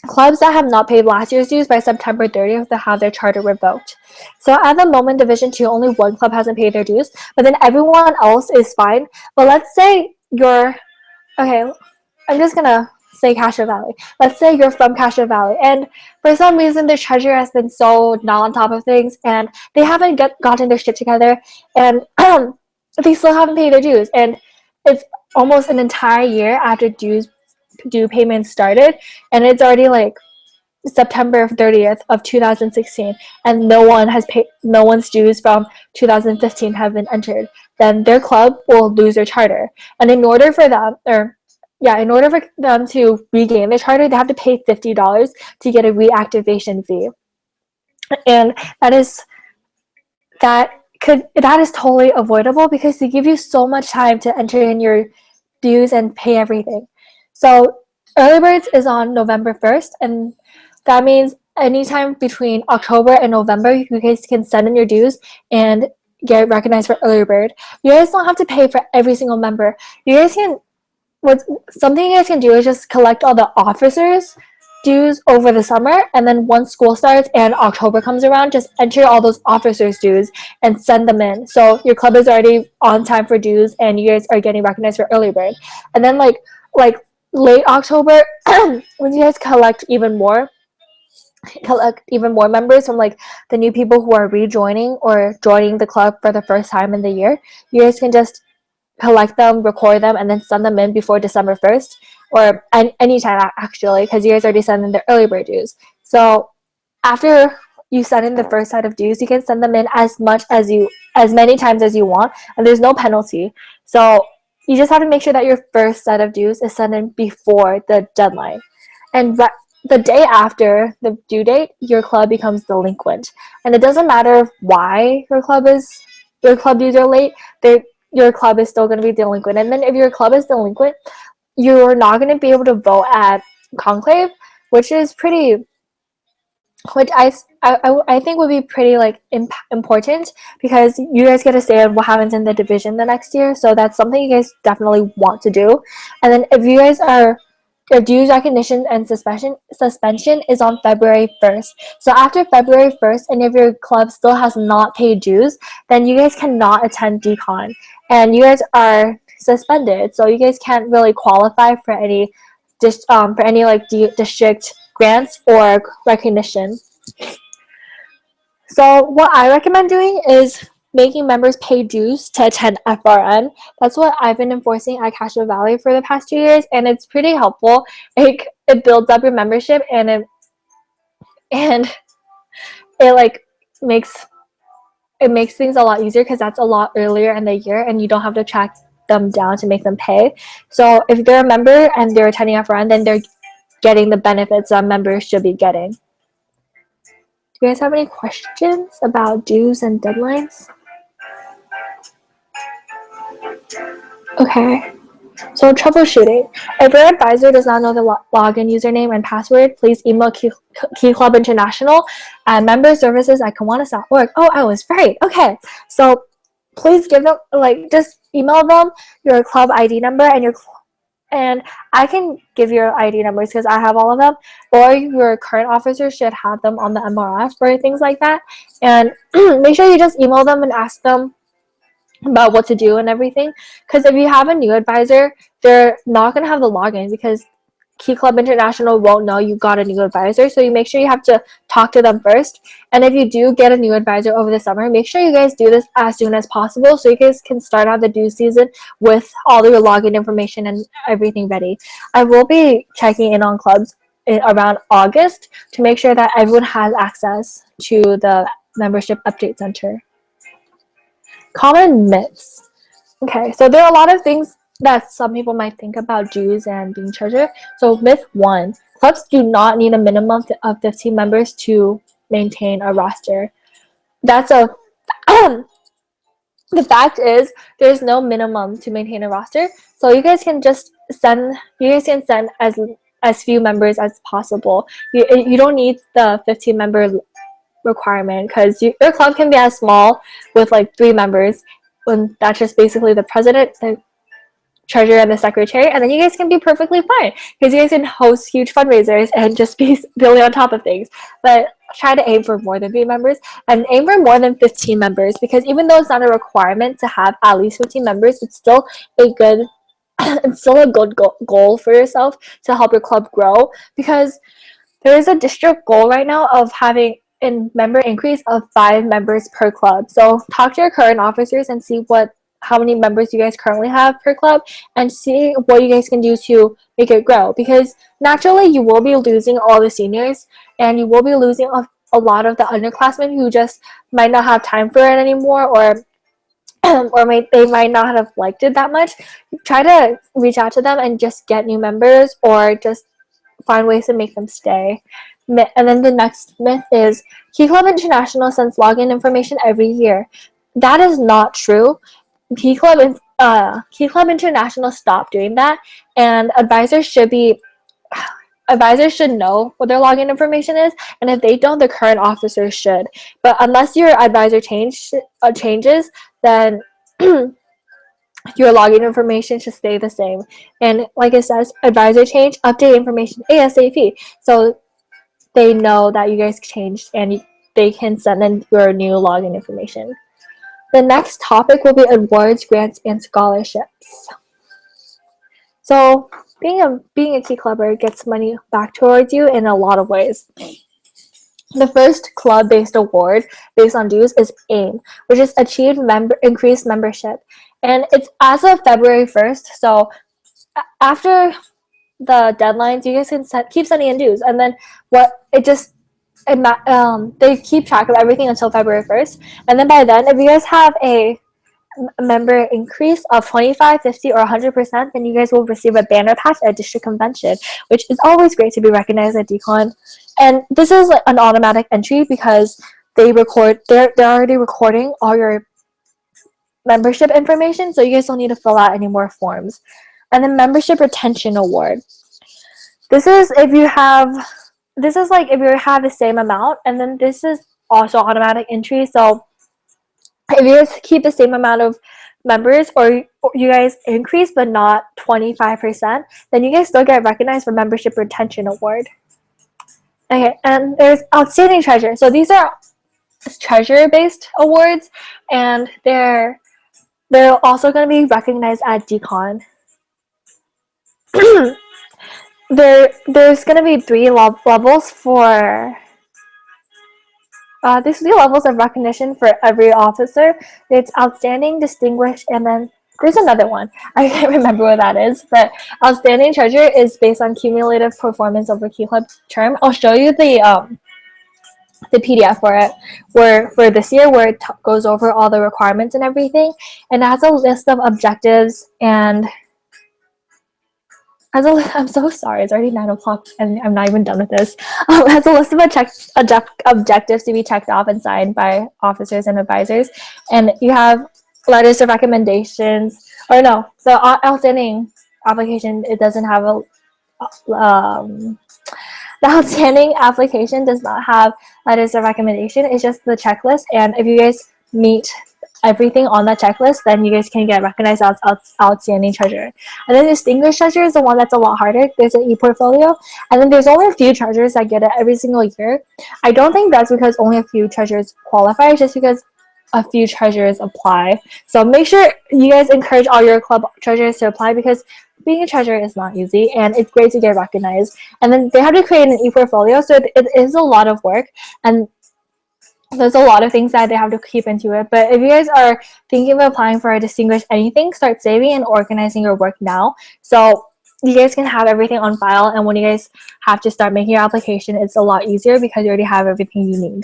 clubs that have not paid last year's dues by September 30th will have their charter revoked. So at the moment, Division 2, only one club hasn't paid their dues, but then everyone else is fine. But let's say I'm just gonna say Castro Valley. Let's say you're from Castro Valley, and for some reason the treasurer has been so not on top of things, and they haven't gotten their shit together, and they still haven't paid their dues, and it's almost an entire year after due payments started, and it's already like September 30th of 2016, and no one's dues from 2015 have been entered. Then their club will lose their charter, and in order for them to regain their charter, they have to pay $50 to get a reactivation fee, and that is totally avoidable because they give you so much time to enter in your dues and pay everything. So early birds is on November 1st, and that means anytime between October and November, you guys can send in your dues and get recognized for early bird. You guys don't have to pay for every single member. Something you guys can do is just collect all the officers' dues over the summer, and then once school starts and October comes around, just enter all those officers' dues and send them in. So your club is already on time for dues, and you guys are getting recognized for early bird. And then like late October, when you guys collect even more members from like the new people who are rejoining or joining the club for the first time in the year, you guys can just collect them, record them, and then send them in before December 1st or anytime actually, because you guys already sent in the early bird dues. So after you send in the first set of dues, you can send them in as many times as you want, and there's no penalty. So you just have to make sure that your first set of dues is sent in before the deadline. And the day after the due date, your club becomes delinquent. And it doesn't matter why your club dues are late, your club is still going to be delinquent. And then if your club is delinquent, you're not going to be able to vote at conclave, which is pretty which I think would be pretty like important, because you guys get to say what happens in the division the next year. So that's something you guys definitely want to do. And then if dues recognition and suspension is on February 1st. So after February 1st, and if your club still has not paid dues, then you guys cannot attend decon, and you guys are suspended. So you guys can't really qualify for any district grants or recognition. So what I recommend doing is making members pay dues to attend FRN. That's what I've been enforcing at Castro Valley for the past 2 years, and it's pretty helpful. It builds up your membership, and it like makes things a lot easier, because that's a lot earlier in the year, and you don't have to track them down to make them pay. So if they're a member and they're attending FRN, then they're getting the benefits that members should be getting. Do you guys have any questions about dues and deadlines? Okay, so troubleshooting. If your advisor does not know the login username and password, please email Key Club International at memberservices@kiwanis.org. Oh, I was right. Okay, so please give them, just email them your club ID number and I can give your ID numbers because I have all of them, or your current officer should have them on the MRF or things like that. And make sure you just email them and ask them about what to do and everything, because if you have a new advisor, they're not going to have the login, because Key Club International won't know you got a new advisor. So you make sure you have to talk to them first. And if you do get a new advisor over the summer, make sure you guys do this as soon as possible, so you guys can start out the due season with all your login information and everything ready. I will be checking in on clubs around August to make sure that everyone has access to the membership update center. Common myths. Okay, so there are a lot of things that some people might think about dues and being treasurer. So myth 1, clubs do not need a minimum of 15 members to maintain a roster. That's a the fact is there's no minimum to maintain a roster. So you guys can send as few members as possible. You don't need the 15 member requirement, because your club can be as small with 3 members, when that's just basically the president, the treasurer, and the secretary, and then you guys can be perfectly fine, because you guys can host huge fundraisers and just be building on top of things. But try to aim for more than 3 members, and aim for more than 15 members, because even though it's not a requirement to have at least 15 members, it's still a good goal for yourself to help your club grow, because there is a district goal right now of having a member increase of 5 members per club. So talk to your current officers and see how many members you guys currently have per club, and see what you guys can do to make it grow, because naturally you will be losing all the seniors, and you will be losing a lot of the underclassmen who just might not have time for it anymore, or they might not have liked it that much. Try to reach out to them and just get new members, or just find ways to make them stay. And then the next myth is Key Club International sends login information every year. That is not true. Key Club International stopped doing that, and advisors should know what their login information is, and if they don't, the current officers should. But unless your advisor changes, then your login information should stay the same. And like it says, advisor change, update information ASAP, so they know that you guys changed, and they can send in your new login information. The next topic will be awards, grants, and scholarships. So being a Key Clubber gets money back towards you in a lot of ways. The first club-based award based on dues is AIM, which is Achieved Increased Membership. And it's as of February 1st, so after the deadlines, you guys can keep sending in dues, and then they keep track of everything until February 1st, and then by then, if you guys have a member increase of 25, 50, or 100%, then you guys will receive a banner patch at district convention, which is always great to be recognized at DCON. And this is like an automatic entry because they're already recording all your membership information, so you guys don't need to fill out any more forms. And then membership retention award. This is like if you have the same amount, and then this is also automatic entry. So if you guys keep the same amount of members, or you guys increase but not 25%, then you guys still get recognized for membership retention award. Okay, and there's outstanding treasure. So these are treasure based awards, and they're also going to be recognized at DCON. There's going to be three levels for there's 3 levels of recognition for every officer. It's outstanding, distinguished, and then there's another one. I can't remember what that is, but outstanding treasure is based on cumulative performance over Key Club term. I'll show you the PDF for it, where for this year, where it goes over all the requirements and everything, and it has a list of objectives and I'm so sorry, it's already 9 o'clock and I'm not even done with this. It has a list of objectives to be checked off and signed by officers and advisors. And you have letters of recommendations, or no, the outstanding application, it doesn't have the outstanding application does not have letters of recommendation. It's just the checklist. And if you guys meet everything on that checklist, then you guys can get recognized as outstanding treasure. And then distinguished treasure is the one that's a lot harder. There's an e-portfolio, and then there's only a few treasures that get it every single year. I don't think that's because only a few treasures qualify, it's just because a few treasures apply. So make sure you guys encourage all your club treasures to apply, because being a treasurer is not easy, and it's great to get recognized. And then they have to create an e-portfolio, so it is a lot of work, and there's a lot of things that they have to keep into it. But if you guys are thinking of applying for a distinguished anything, start saving and organizing your work now, so you guys can have everything on file, and when you guys have to start making your application, it's a lot easier because you already have everything you need.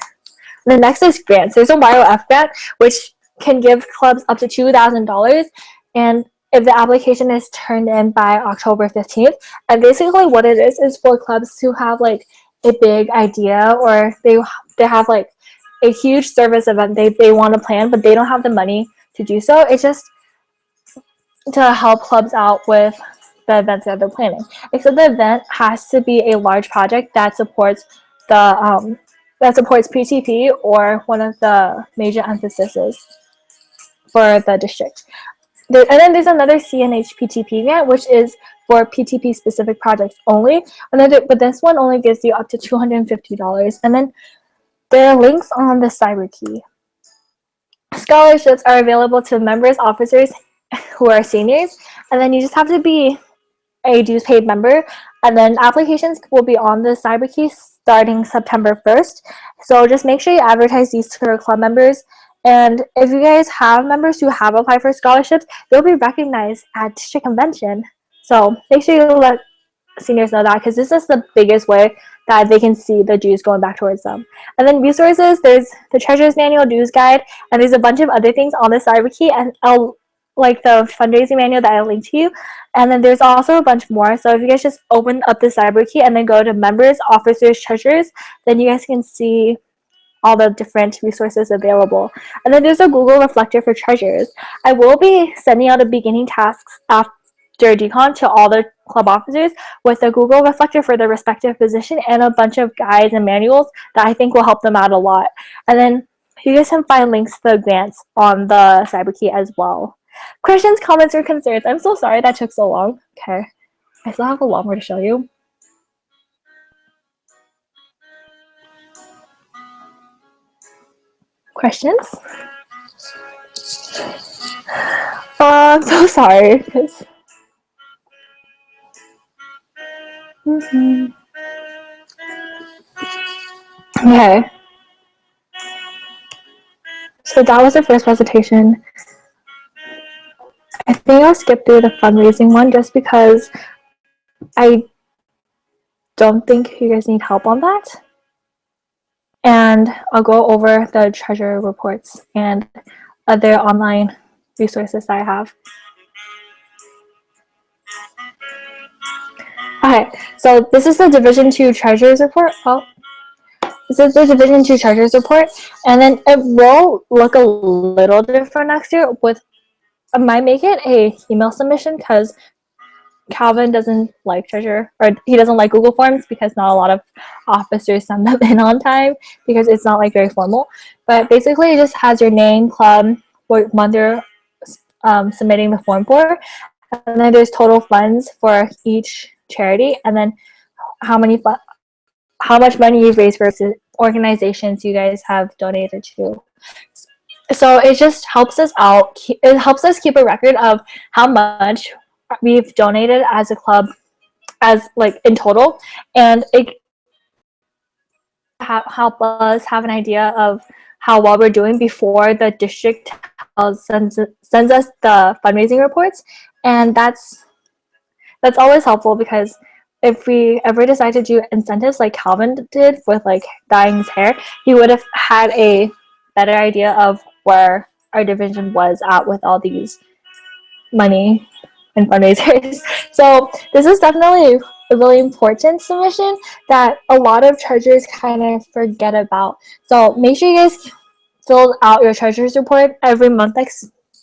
The next is grants. There's a YOF grant, which can give clubs up to $2,000, and if the application is turned in by October 15th, and basically what it is for clubs who have like a big idea, or they have like a huge service event they want to plan, but they don't have the money to do so. It's just to help clubs out with the events that they're planning. Except the event has to be a large project that supports PTP or one of the major emphases for the district. And then there's another CNH PTP grant, which is for PTP specific projects only. But this one only gives you up to $250. And then there are links on the CyberKey. Scholarships are available to members, officers who are seniors, and then you just have to be a dues paid member. And then applications will be on the CyberKey starting September 1st. So just make sure you advertise these to your club members. And if you guys have members who have applied for scholarships, they'll be recognized at district convention. So make sure you let seniors know that, because this is the biggest way that they can see the dues going back towards them. And then resources, there's the Treasurer's Manual, Dues Guide, and there's a bunch of other things on the CyberKey, and like the fundraising manual that I linked to you. And then there's also a bunch more. So if you guys just open up the CyberKey and then go to members, officers, treasurers, then you guys can see all the different resources available. And then there's a Google Reflector for treasurers. I will be sending out a beginning tasks after DCON to all the club officers with a Google Reflector for their respective position and a bunch of guides and manuals that I think will help them out a lot. And then you guys can find links to the grants on the CyberKey as well. Questions, comments, or concerns? I'm so sorry that took so long. Okay, I still have a lot more to show you. Questions? I'm so sorry. Because Okay. So that was the first presentation. I think I'll skip through the fundraising one just because I don't think you guys need help on that. And I'll go over the treasurer reports and other online resources that I have. Okay, so this is the Division 2 Treasurer's Report. Oh, this is the Division 2 Treasurer's Report, and then it will look a little different next year. I might make it a email submission because Calvin doesn't like treasure, or he doesn't like Google Forms because not a lot of officers send them in on time because it's not like very formal. But basically, it just has your name, club, what month you're submitting the form for, and then there's total funds for each charity, and then how much money you've raised for organizations you guys have donated to. So it just helps us out. It helps us keep a record of how much we've donated as a club, as like in total, and it help us have an idea of how well we're doing before the district sends us the fundraising reports, and that's always helpful because if we ever decide to do incentives like Calvin did with like dyeing his hair, he would have had a better idea of where our division was at with all these money and fundraisers. So this is definitely a really important submission that a lot of treasurers kind of forget about. So make sure you guys fill out your treasurer's report every month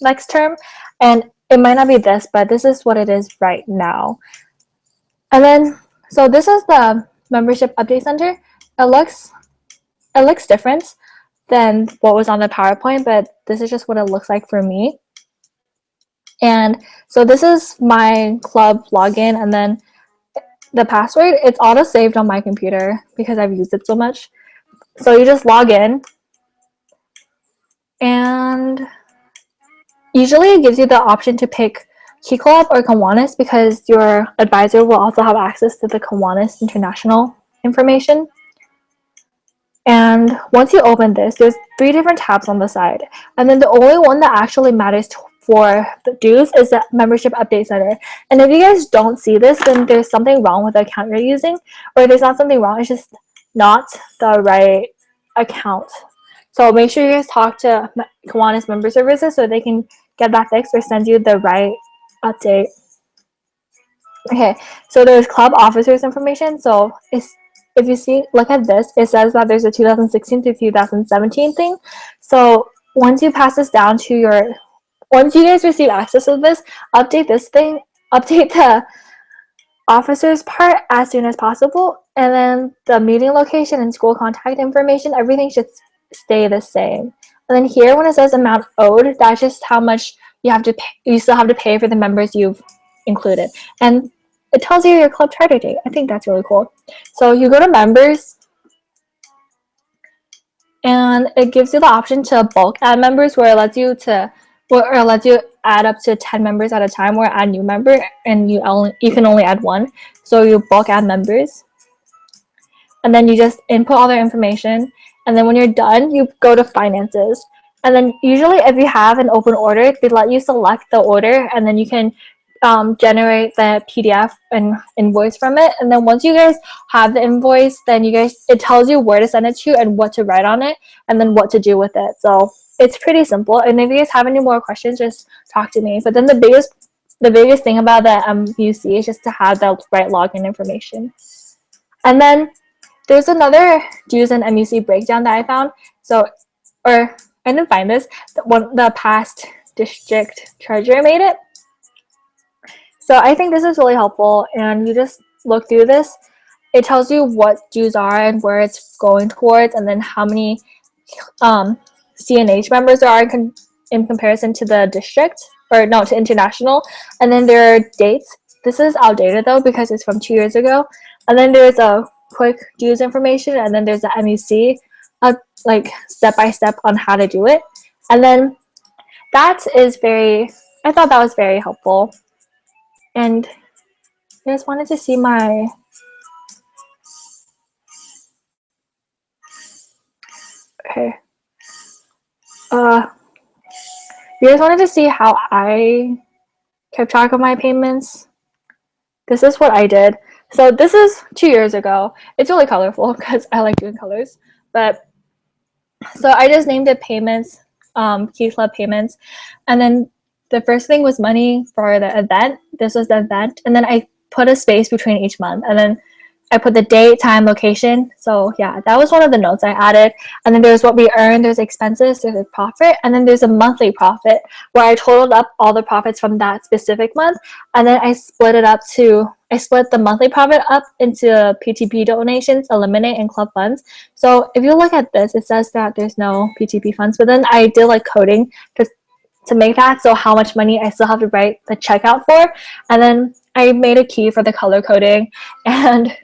next term, and it might not be this, but this is what it is right now. And then, so this is the membership update center. It looks different than what was on the PowerPoint, but this is just what it looks like for me. And so this is my club login, and then the password, it's auto saved on my computer because I've used it so much. So you just log in, and usually it gives you the option to pick Key Club or Kiwanis because your advisor will also have access to the Kiwanis International information. And once you open this, there's 3 different tabs on the side. And then the only one that actually matters for the dues is the membership update center. And if you guys don't see this, then there's something wrong with the account you're using, or there's not something wrong, it's just not the right account. So make sure you guys talk to Kiwanis Member Services so they can get that fixed or send you the right update. Okay, so there's club officers information. So if you see, look at this, it says that there's a 2016 to 2017 thing. So once you pass this down to once you guys receive access to this, update the officers part as soon as possible, and then the meeting location and school contact information, everything should stay the same. And then here, when it says amount owed, that's just how much you have to pay. You still have to pay for the members you've included, and it tells you your club charter date. I think that's really cool. So you go to members, and it gives you the option to bulk add members, where it lets you add up to 10 members at a time, or add new member, and you can only add one. So you bulk add members, and then you just input all their information, and then when you're done, you go to finances. And then usually if you have an open order, they let you select the order, and then you can generate the PDF and invoice from it. And then once you guys have the invoice, then it tells you where to send it to and what to write on it, and then what to do with it. So it's pretty simple. And if you guys have any more questions, just talk to me. But then the biggest thing about the MUC is just to have the right login information. And then there's another dues and MUC breakdown that I found. I didn't find this. The past district treasurer made it. So I think this is really helpful, and you just look through this. It tells you what dues are and where it's going towards, and then how many CNH members there are in comparison to the district, to international. And then there are dates. This is outdated though because it's from 2 years ago. And then there's a quick dues information, and then there's the MUC, like step by step on how to do it. And then I thought that was very helpful. And I just wanted to see my you guys wanted to see how I kept track of my payments. this is what I did. So this is 2 years ago. It's really colorful because I like doing colors. But so I just named it payments, Key Club payments. And then the first thing was money for the event. This was the event. And then I put a space between each month. And then I put the date, time, location. So yeah, that was one of the notes I added. And then there's what we earned, there's expenses, there's a profit, and then there's a monthly profit where I totaled up all the profits from that specific month. And then I split the monthly profit up into PTP donations, eliminate, and club funds. So if you look at this, it says that there's no PTP funds, but then I did like coding to make that so how much money I still have to write the checkout for. And then I made a key for the color coding. And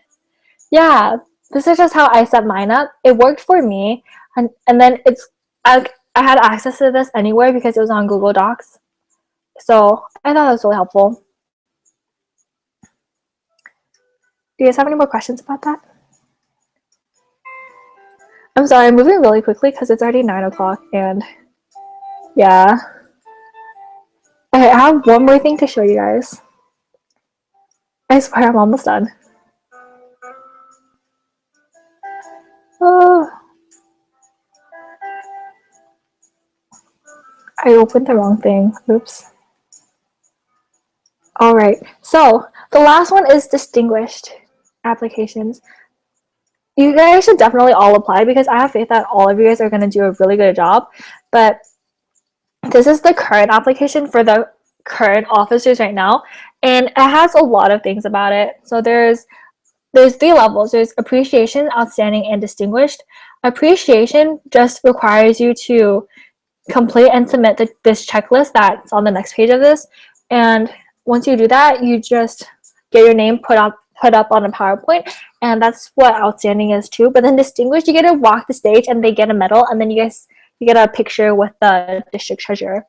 yeah, this is just how I set mine up. It worked for me, and then I had access to this anywhere because it was on Google Docs. So I thought that was really helpful. Do you guys have any more questions about that? I'm sorry, I'm moving really quickly because it's already 9 o'clock and yeah. Okay, I have one more thing to show you guys. I swear I'm almost done. Oh, I opened the wrong thing. Oops. All right, so the last one is distinguished applications. You guys should definitely all apply because I have faith that all of you guys are going to do a really good job. But this is the current application for the current officers right now, and it has a lot of things about it. So there's 3 levels. There's appreciation, outstanding, and distinguished. Appreciation just requires you to complete and submit this checklist that's on the next page of this. And once you do that, you just get your name put up on a PowerPoint, and that's what outstanding is too. But then distinguished, you get to walk the stage and they get a medal, and then you get a picture with the district treasurer.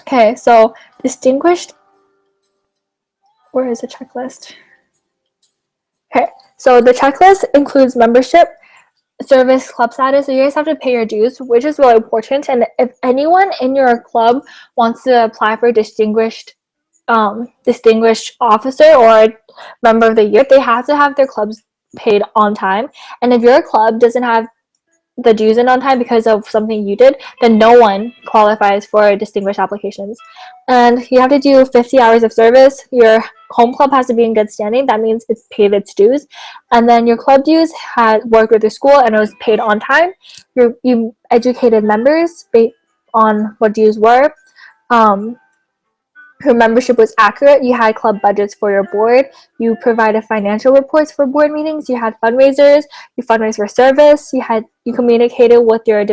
Okay, so distinguished, where is the checklist? Okay, so the checklist includes membership, service, club status. So you guys have to pay your dues, which is really important. And if anyone in your club wants to apply for distinguished officer or member of the year, they have to have their clubs paid on time. And if your club doesn't have the dues in on time because of something you did, then no one qualifies for distinguished applications. And you have to do 50 hours of service. Your home club has to be in good standing. That means it's paid its dues. And then your club dues had worked with your school and it was paid on time. You educated members based on what dues were. Your membership was accurate. You had club budgets for your board. You provided financial reports for board meetings. You had fundraisers. You fundraised for service. You communicated with your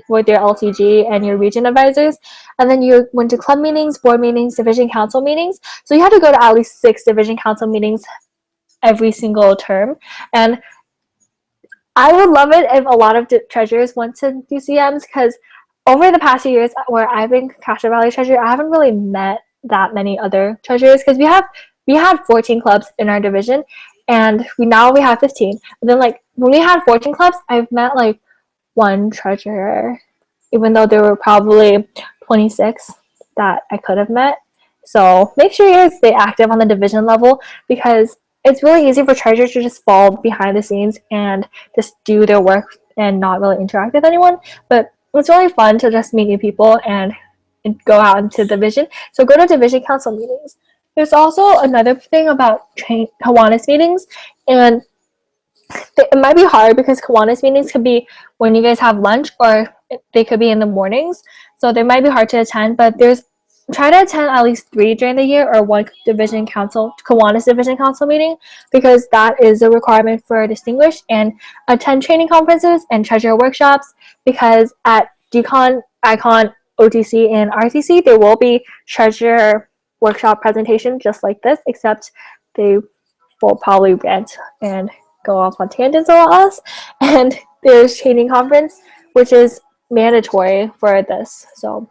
LTG and your region advisors, and then you went to club meetings, board meetings, division council meetings. So you had to go to at least 6 division council meetings every single term. And I would love it if a lot of treasurers went to DCMs, because over the past few years where I've been Castro Valley treasurer, I haven't really met that many other treasurers because we had 14 clubs in our division, and now we have 15. But then like when we had 14 clubs, I've met like 1 treasurer, even though there were probably 26 that I could have met. So make sure you guys stay active on the division level, because it's really easy for treasurers to just fall behind the scenes and just do their work and not really interact with anyone. But it's really fun to just meet new people and go out into division. So go to division council meetings. There's also another thing about Kiwanis meetings, and it might be hard because Kiwanis meetings could be when you guys have lunch, or they could be in the mornings. So they might be hard to attend, but try to attend at least 3 during the year, or 1 Kiwanis division council meeting, because that is a requirement for distinguished, and attend training conferences and treasurer workshops, because at DCON, ICON, OTC, and RTC, there will be treasurer workshop presentation just like this, except they will probably rant and go off on tangents about us. And there's training conference, which is mandatory for this. So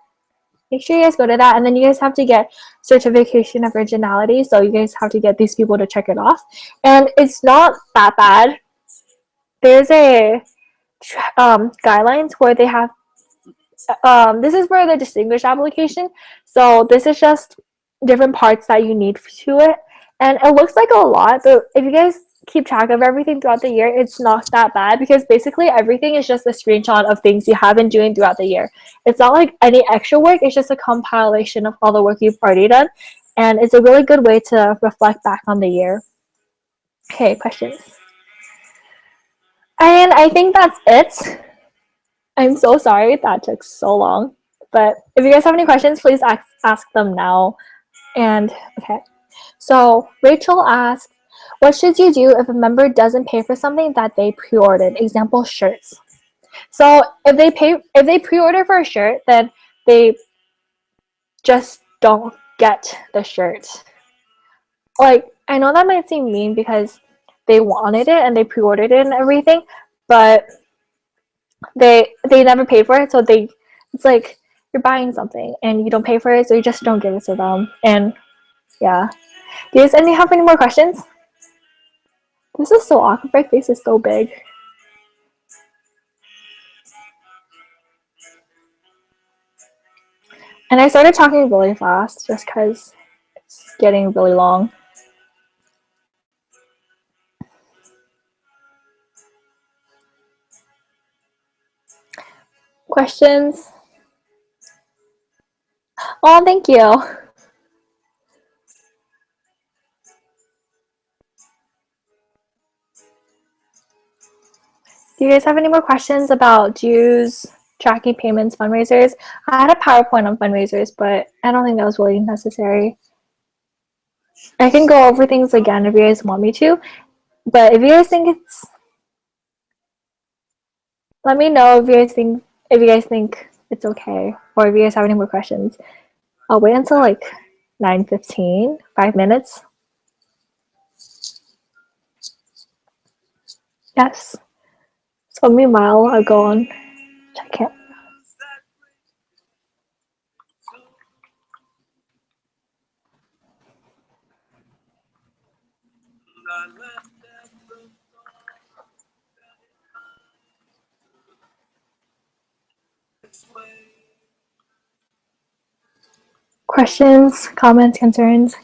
make sure you guys go to that. And then you guys have to get certification of originality. So you guys have to get these people to check it off. And it's not that bad. There's a guidelines where they have this is for the distinguished application. So this is just different parts that you need to it. And it looks like a lot, but if you guys keep track of everything throughout the year, it's not that bad because basically everything is just a screenshot of things you have been doing throughout the year. It's not like any extra work, it's just a compilation of all the work you've already done. And it's a really good way to reflect back on the year. Okay, questions. And I think that's it. I'm so sorry that took so long. But if you guys have any questions, please ask them now. And okay. So Rachel asks, what should you do if a member doesn't pay for something that they pre-ordered? Example, shirts. So if they pre-order for a shirt, then they just don't get the shirt. Like, I know that might seem mean because they wanted it and they pre-ordered it and everything, but they never pay for it, so it's like you're buying something and you don't pay for it, so you just don't give it to them. And yeah. Do you guys have any more questions? This is so awkward. My face is so big. And I started talking really fast just because it's getting really long. Questions? Oh, thank you. Do you guys have any more questions about dues, tracking payments, fundraisers? I had a PowerPoint on fundraisers, but I don't think that was really necessary. I can go over things again if you guys want me to, but if you guys think it's, let me know if you guys think it's okay, or if you guys have any more questions. I'll wait until like 9:15, 5 minutes. Yes. So meanwhile, I'll go on check it. Questions, comments, concerns?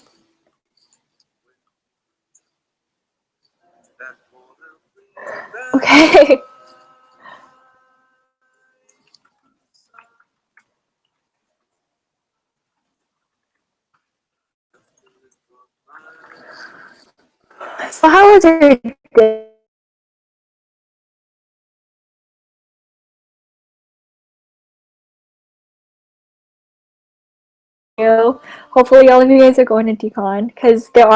Okay. So how was your day? Hopefully all of you guys are going to decon because there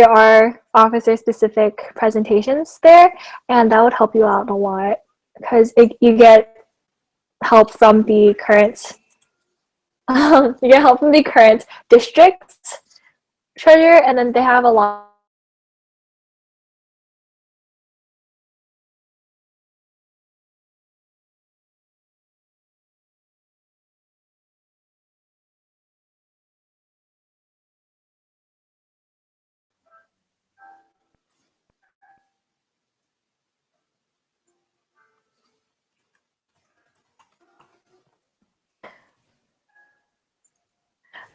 are officer specific presentations there, and that would help you out a lot because you get help from the current district treasurer, and then they have a lot.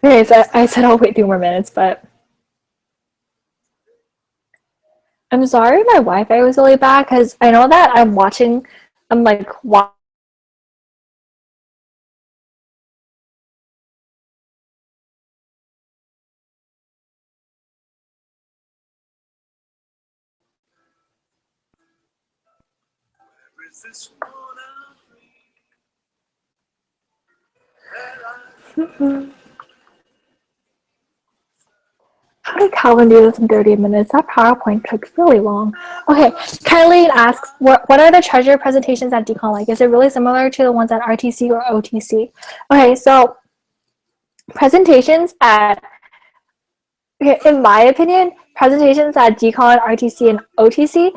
Okay, so I said I'll wait 2 more minutes, but I'm sorry my Wi-Fi was really bad because I know that I'm like watching how did Calvin do this in 30 minutes? That PowerPoint took really long. Okay, Kylie asks, what are the treasure presentations at Decon like? Is it really similar to the ones at RTC or OTC? Okay, so presentations at, in my opinion, presentations at Decon, RTC, and OTC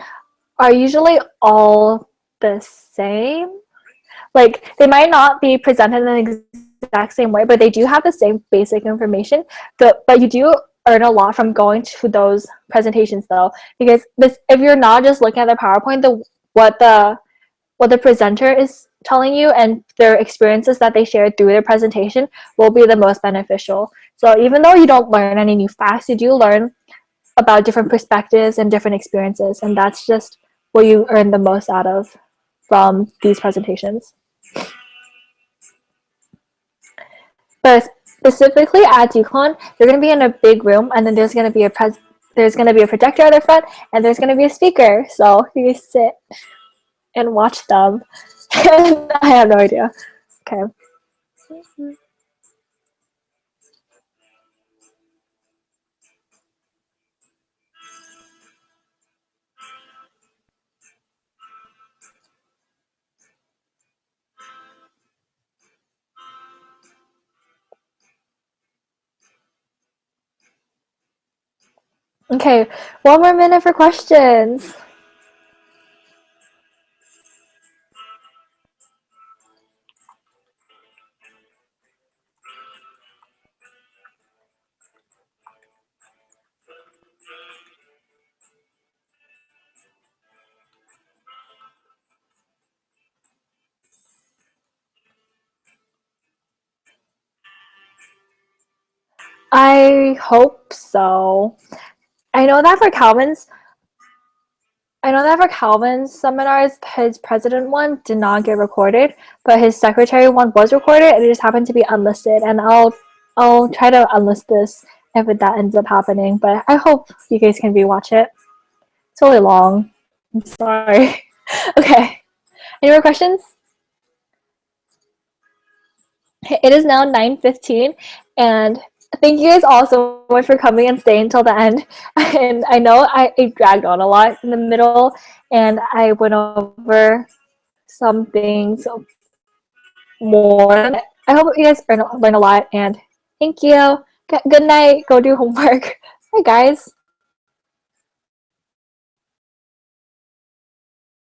are usually all the same. Like, they might not be presented in the exact same way, but they do have the same basic information. But you do earn a lot from going to those presentations, though, because if you're not just looking at the PowerPoint, what the presenter is telling you and their experiences that they shared through their presentation will be the most beneficial. So even though you don't learn any new facts, you do learn about different perspectives and different experiences, and that's just what you earn the most out of from these presentations. But specifically at UConn, you're going to be in a big room, and then there's going to be a projector at the front, and there's going to be a speaker. So you sit and watch them. I have no idea. Okay. Okay, one more minute for questions. I hope so. I know that for Calvin's seminars, his president one did not get recorded, but his secretary one was recorded, and it just happened to be unlisted. And I'll try to unlist this if that ends up happening. But I hope you guys can rewatch it. It's really long. I'm sorry. Okay. Any more questions? It is now 9:15, and thank you guys all so much for coming and staying until the end. And I know I dragged on a lot in the middle, and I went over some things more. I hope you guys learn a lot, and thank you. Good night. Go do homework. Bye, guys.